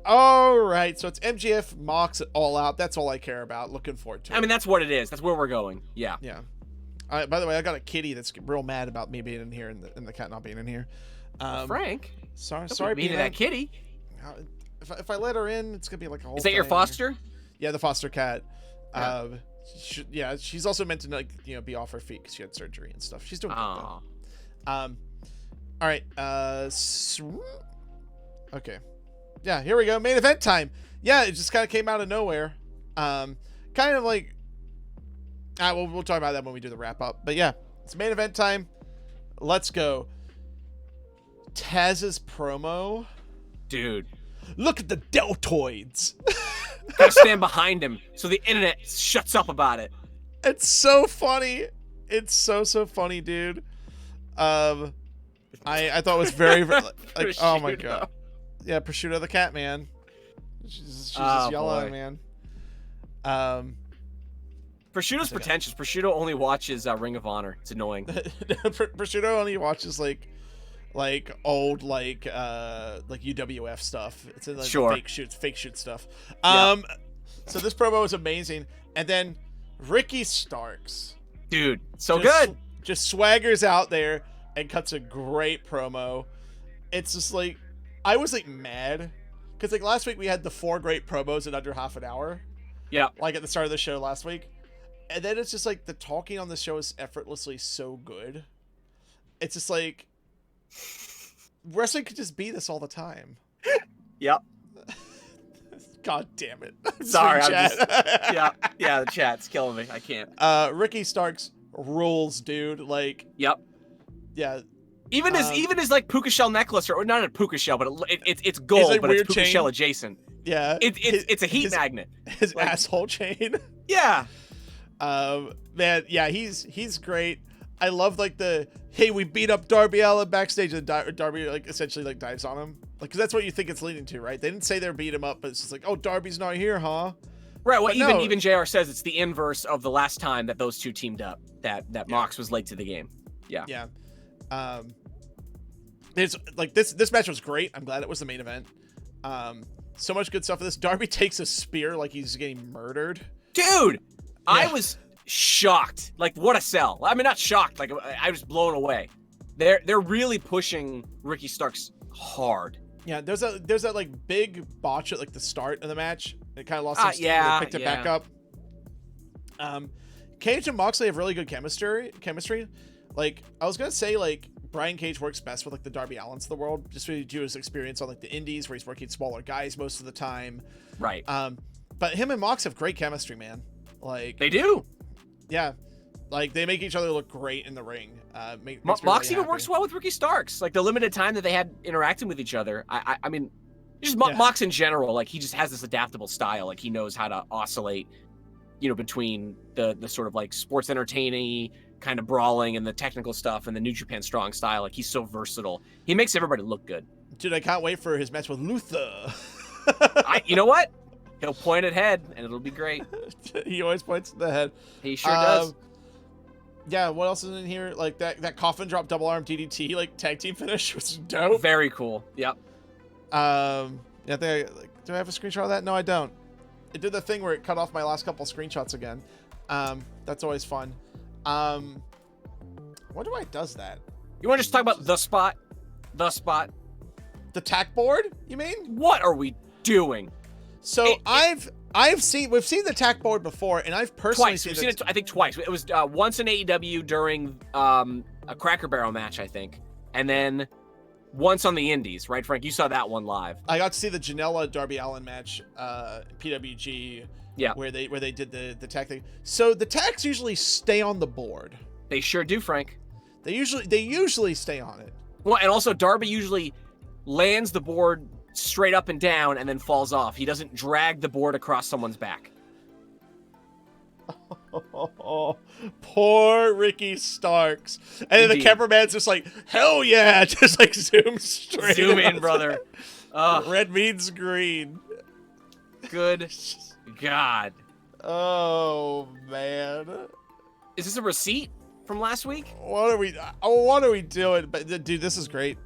All right, so it's MGF Mox All Out. That's all I care about. Looking forward to it. I mean, that's what it is. That's where we're going. Yeah. Yeah. By the way, I got a kitty that's real mad about me being in here and the cat not being in here. Frank. Sorry, be that kitty. If I let her in, it's gonna be like a whole. Is that your foster? Yeah, the foster cat. Yeah. She's also meant to be off her feet because she had surgery and stuff. She's doing good though. All right. Okay. Yeah, here we go. Main event time. Yeah, it just kind of came out of nowhere. Kind of like. We'll talk about that when we do the wrap up. But yeah, it's main event time. Let's go. Taz's promo. Dude. Look at the deltoids. Gotta stand behind him so the internet shuts up about it. It's so funny. It's so funny, dude. I thought it was very like oh my god. Yeah, Prosciutto the cat man. She's just yelling, man. Prosciutto's pretentious. Prosciutto only watches Ring of Honor. It's annoying. Prosciutto only watches like old like UWF stuff. It's in like sure. fake shoot stuff. Yep. So this promo is amazing, and then Ricky Starks, dude, so good. Just swaggers out there and cuts a great promo. It's just like I was like mad because like last week we had the 4 great promos in under half an hour. Yeah, like at the start of the show last week, and then it's just like the talking on the show is effortlessly so good. It's just like. Wrestling could just be this all the time. Yep. God damn it. Sorry, yeah, the chat's killing me. I can't. Ricky Starks rules, dude. Like, yep. Yeah. Even his like puka shell necklace, or not a puka shell, but it's gold, like but it's puka chain. shell adjacent. Yeah. It's a heat magnet. His like, asshole chain. Yeah. Man, yeah, he's great. I love like hey, we beat up Darby Allin backstage, and Darby like essentially like dives on him, like because that's what you think it's leading to, right? They didn't say they beat him up, but it's just like, oh, Darby's not here, huh? Right. Well, even JR says it's the inverse of the last time that those two teamed up. That Mox was late to the game. Yeah. Yeah. There's like this match was great. I'm glad it was the main event. So much good stuff for this. Darby takes a spear like he's getting murdered. Dude, yeah. I was shocked. Like, what a sell. I mean, not shocked. Like, I was blown away. They're really pushing Ricky Starks hard. Yeah, there's that like big botch at like the start of the match. It kind of lost some steam. Yeah, they picked it back up. Cage and Moxley have really good chemistry. Like, I was gonna say like Brian Cage works best with like the Darby Allins of the world, just due to his experience on like the indies where he's working smaller guys most of the time. Right. But him and Mox have great chemistry, man. Like, they do. Yeah, like they make each other look great in the ring. Mox even works well with Ricky Starks. Like the limited time that they had interacting with each other. I mean, just Mox in general. Like he just has this adaptable style. Like he knows how to oscillate, between the sort of like sports entertaining kind of brawling and the technical stuff and the New Japan Strong style. Like he's so versatile. He makes everybody look good. Dude, I can't wait for his match with Luther. You know what? He'll point at head, and it'll be great. He always points at the head. He sure does. Yeah, what else is in here? Like that coffin drop double arm DDT like tag team finish was dope. Very cool. Yep. Yeah, do I have a screenshot of that? No, I don't. It did the thing where it cut off my last couple screenshots again. That's always fun. Wonder why it does that. You want to just talk about the spot? The spot. The tack board? You mean? What are we doing? So we've seen the tack board before, and I've personally seen it. I think twice. It was once in AEW during a Cracker Barrel match, I think, and then once on the Indies, right, Frank? You saw that one live. I got to see the Janela Darby Allin match, PWG. Yeah, where they did the tack thing. So the tacks usually stay on the board. They sure do, Frank. They usually stay on it. Well, and also Darby usually lands the board straight up and down and then falls off. He doesn't drag the board across someone's back. Oh, poor Ricky Starks. And then the cameraman's just like, hell yeah, just like zoom straight. Zoom in, brother. Red means green. Good God. Oh, man. Is this a receipt from last week? What are we doing? But dude, this is great.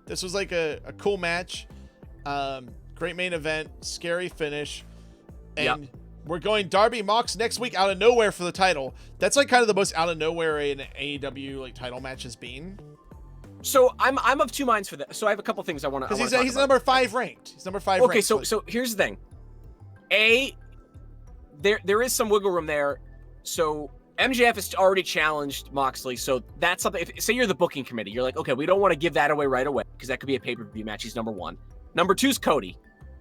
This was like a cool match. Great main event, scary finish. And we're going Darby Mox next week out of nowhere for the title. That's like kind of the most out of nowhere an AEW like title match has been. So I'm of two minds for that. So I have a couple things I want to. Because he's number 5 ranked. He's number 5 ranked. Okay, so here's the thing. There is some wiggle room there. So MJF has already challenged Moxley, so that's something. Say you're the booking committee, you're like, okay, we don't want to give that away right away because that could be a pay-per-view match. He's number 1. Number 2 is Cody,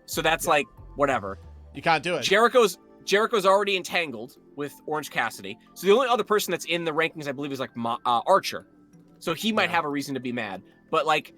so that's like whatever. You can't do it. Jericho's already entangled with Orange Cassidy, so the only other person that's in the rankings, I believe, is like Archer. So he might have a reason to be mad, but like,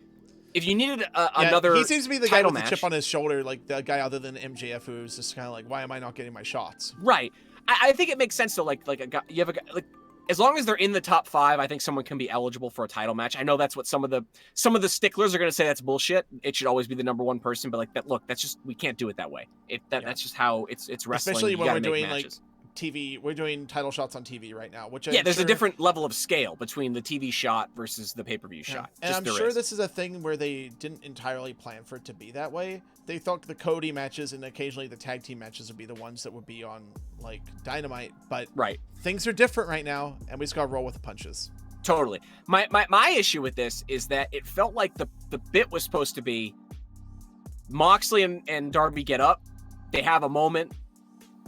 if you needed another, he seems to be the guy with match, the chip on his shoulder, like the guy other than MJF, who's just kind of like, why am I not getting my shots? Right. I think it makes sense though. Like a guy, you have a guy, like, as long as they're in the top 5, I think someone can be eligible for a title match. I know that's what some of the sticklers are going to say. That's bullshit. It should always be the number 1 person. But like that, look, that's just, we can't do it that way. That's just how it's wrestling. Especially when we're doing matches. Like TV, we're doing title shots on TV right now, which there's a different level of scale between the TV shot versus the pay-per-view shot. And I'm sure this is a thing where they didn't entirely plan for it to be that way. They thought the Cody matches and occasionally the tag team matches would be the ones that would be on like Dynamite, but things are different right now, and we just gotta roll with the punches. Totally. My issue with this is that it felt like the bit was supposed to be Moxley and Darby get up, they have a moment.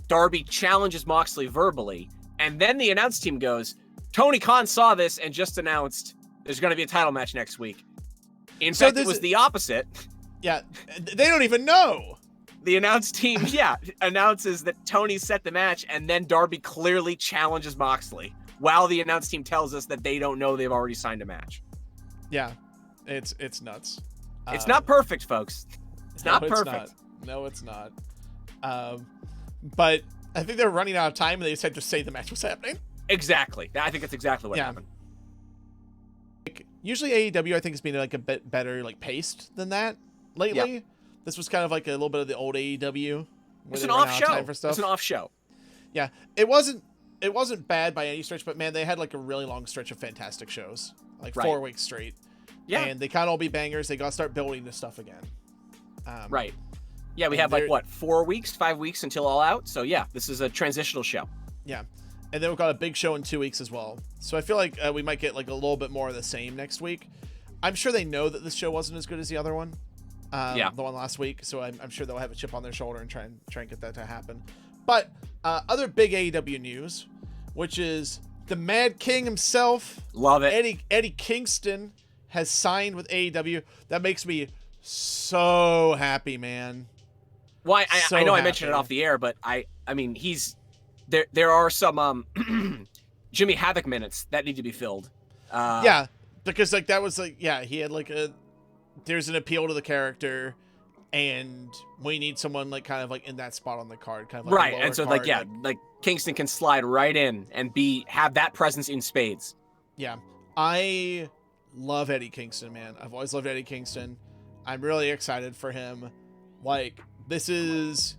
Darby challenges Moxley verbally, and then the announce team goes, Tony Khan saw this and just announced there's going to be a title match next week. In fact, it was the opposite. Yeah, they don't even know. The announce team, announces that Tony set the match, and then Darby clearly challenges Moxley, while the announce team tells us that they don't know they've already signed a match. Yeah, it's nuts. It's not perfect, folks. It's not perfect. No, it's not. But I think they're running out of time, and they just had to say the match was happening. Exactly. I think that's exactly what happened. Like, usually AEW, I think, has been like a bit better, like paced than that lately. Yeah. This was kind of like a little bit of the old AEW. It's an off show. It's an off show. Yeah, it wasn't bad by any stretch, but man, they had like a really long stretch of fantastic shows, like 4 weeks straight. Yeah, and they can't all be bangers. They got to start building this stuff again. Right. Yeah, we have like, 4 weeks, 5 weeks until All Out. So yeah, this is a transitional show. Yeah. And then we've got a big show in 2 weeks as well. So I feel like we might get like a little bit more of the same next week. I'm sure they know that this show wasn't as good as the other one. The one last week. So I'm sure they'll have a chip on their shoulder and try and get that to happen. But other big AEW news, which is the Mad King himself. Love it. Eddie Kingston has signed with AEW. That makes me so happy, man. Well, I know I mentioned it off the air, but I mean, he's there are some Jimmy Havoc minutes that need to be filled. Because like that was like he had like there's an appeal to the character, and we need someone like kind of like in that spot on the card, kind of like right. And so card, like Kingston can slide right in and have that presence in spades. Yeah, I love Eddie Kingston, man. I've always loved Eddie Kingston. I'm really excited for him. Like, this is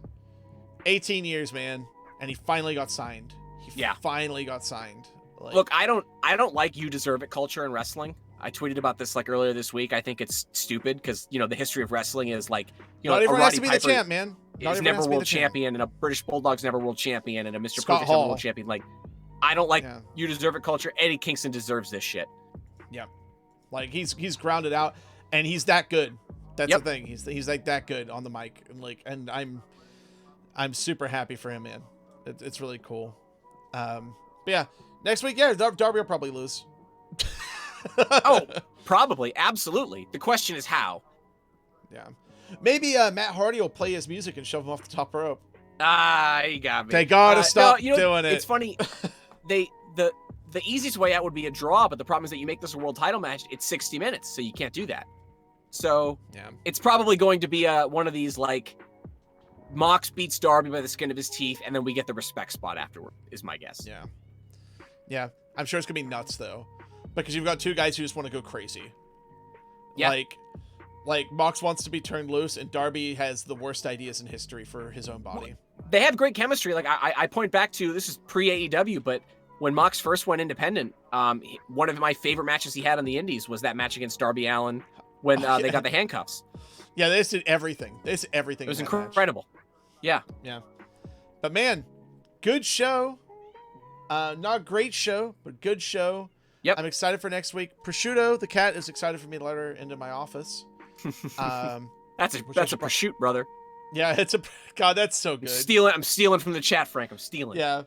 18 years, man, and he finally got signed. He finally got signed. Like, look, I don't like you deserve it culture in wrestling. I tweeted about this like earlier this week. I think it's stupid because the history of wrestling is like not everyone has to be the champ, man. He's never world champion, and a British Bulldog's never world champion, and a Mr. Perfect's never world champion. Like, I don't like you deserve it culture. Eddie Kingston deserves this shit. Yeah, like he's grounded out, and he's that good. That's the thing. He's like that good on the mic, and I'm super happy for him, man. It's really cool. But yeah, next week, Darby will probably lose. Oh, probably, absolutely. The question is how. Yeah, maybe Matt Hardy will play his music and shove him off the top rope. You got me. They gotta stop doing it. It's funny. The easiest way out would be a draw, but the problem is that you make this a world title match. It's 60 minutes, so you can't do that. So it's probably going to be one of these like Mox beats Darby by the skin of his teeth, and then we get the respect spot afterward. Is my guess. Yeah. I'm sure it's gonna be nuts though, because you've got two guys who just want to go crazy. Yeah. Like Mox wants to be turned loose, and Darby has the worst ideas in history for his own body. They have great chemistry. Like I point back to, this is pre AEW, but when Mox first went independent, one of my favorite matches he had on the Indies was that match against Darby Allin when they got the handcuffs. Yeah, they just did everything. They just did everything. It was in that match. incredible. Yeah. Yeah. But man, good show. Not a great show, but good show. Yep. I'm excited for next week. Prosciutto, the cat, is excited for me to let her into my office. That's a pursuit, brother. Yeah, God, that's so good. I'm stealing from the chat, Frank. I'm stealing. Yeah.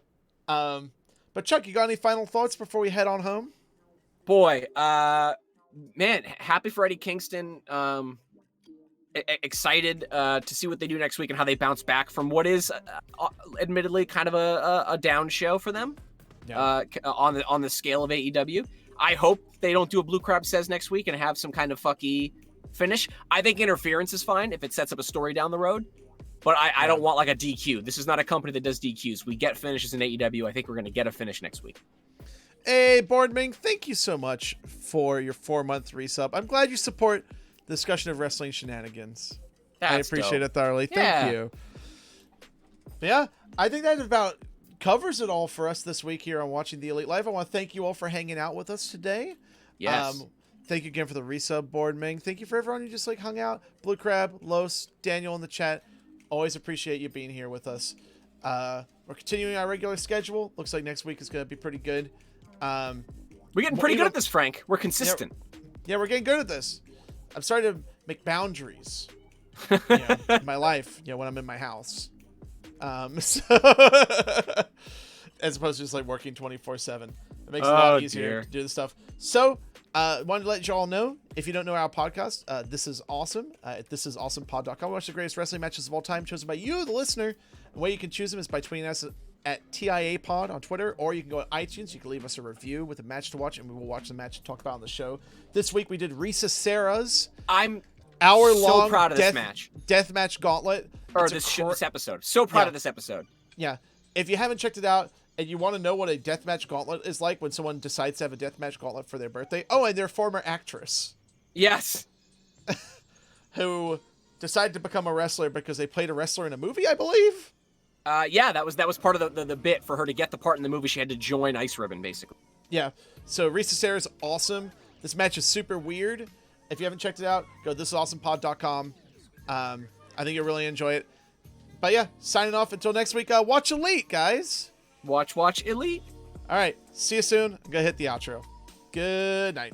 But Chuck, you got any final thoughts before we head on home? Boy, man, happy for Eddie Kingston. Excited to see what they do next week and how they bounce back from what is admittedly kind of a down show for them. Yeah. On the scale of AEW. I hope they don't do a Blue Crab Says next week and have some kind of fucky finish. I think interference is fine if it sets up a story down the road, but I don't want like a DQ. This is not a company that does DQs. We get finishes in AEW. I think we're going to get a finish next week. Hey, Boardming, thank you so much for your 4-month resub. I'm glad you support the discussion of wrestling shenanigans. I appreciate it thoroughly. Thank you. Yeah, I think that about covers it all for us this week here on Watching the Elite Live. I want to thank you all for hanging out with us today. Yes. Thank you again for the resub, Boardming. Thank you for everyone who just like hung out. Blue Crab, Los, Daniel in the chat. Always appreciate you being here with us. We're continuing our regular schedule. Looks like next week is going to be pretty good. We're getting pretty good at this, Frank. We're consistent. Yeah, we're getting good at this. I'm starting to make boundaries in my life, when I'm in my house. As opposed to just like working 24/7. It makes it a lot easier to do this stuff. So, wanted to let you all know, if you don't know our podcast, This Is Awesome. This is awesomepod.com. Watch the greatest wrestling matches of all time, chosen by you, the listener. The way you can choose them is by tweeting us at TIA Pod on Twitter, or you can go to iTunes. You can leave us a review with a match to watch, and we will watch the match and talk about it on the show. This week we did Risa Serra's hour-long so proud of this match. Deathmatch gauntlet. Or this episode. So proud of this episode. Yeah. If you haven't checked it out and you want to know what a deathmatch gauntlet is like when someone decides to have a deathmatch gauntlet for their birthday. Oh, and their former actress. Yes. Who decided to become a wrestler because they played a wrestler in a movie, I believe. Yeah, that was part of the bit for her to get the part in the movie. She had to join Ice Ribbon, basically. Yeah. So Risa Serra's awesome. This match is super weird. If you haven't checked it out, go to thisisawesomepod.com. I think you'll really enjoy it. But yeah, signing off until next week. Watch Elite, guys. Watch Elite. All right. See you soon. I'm going to hit the outro. Good night.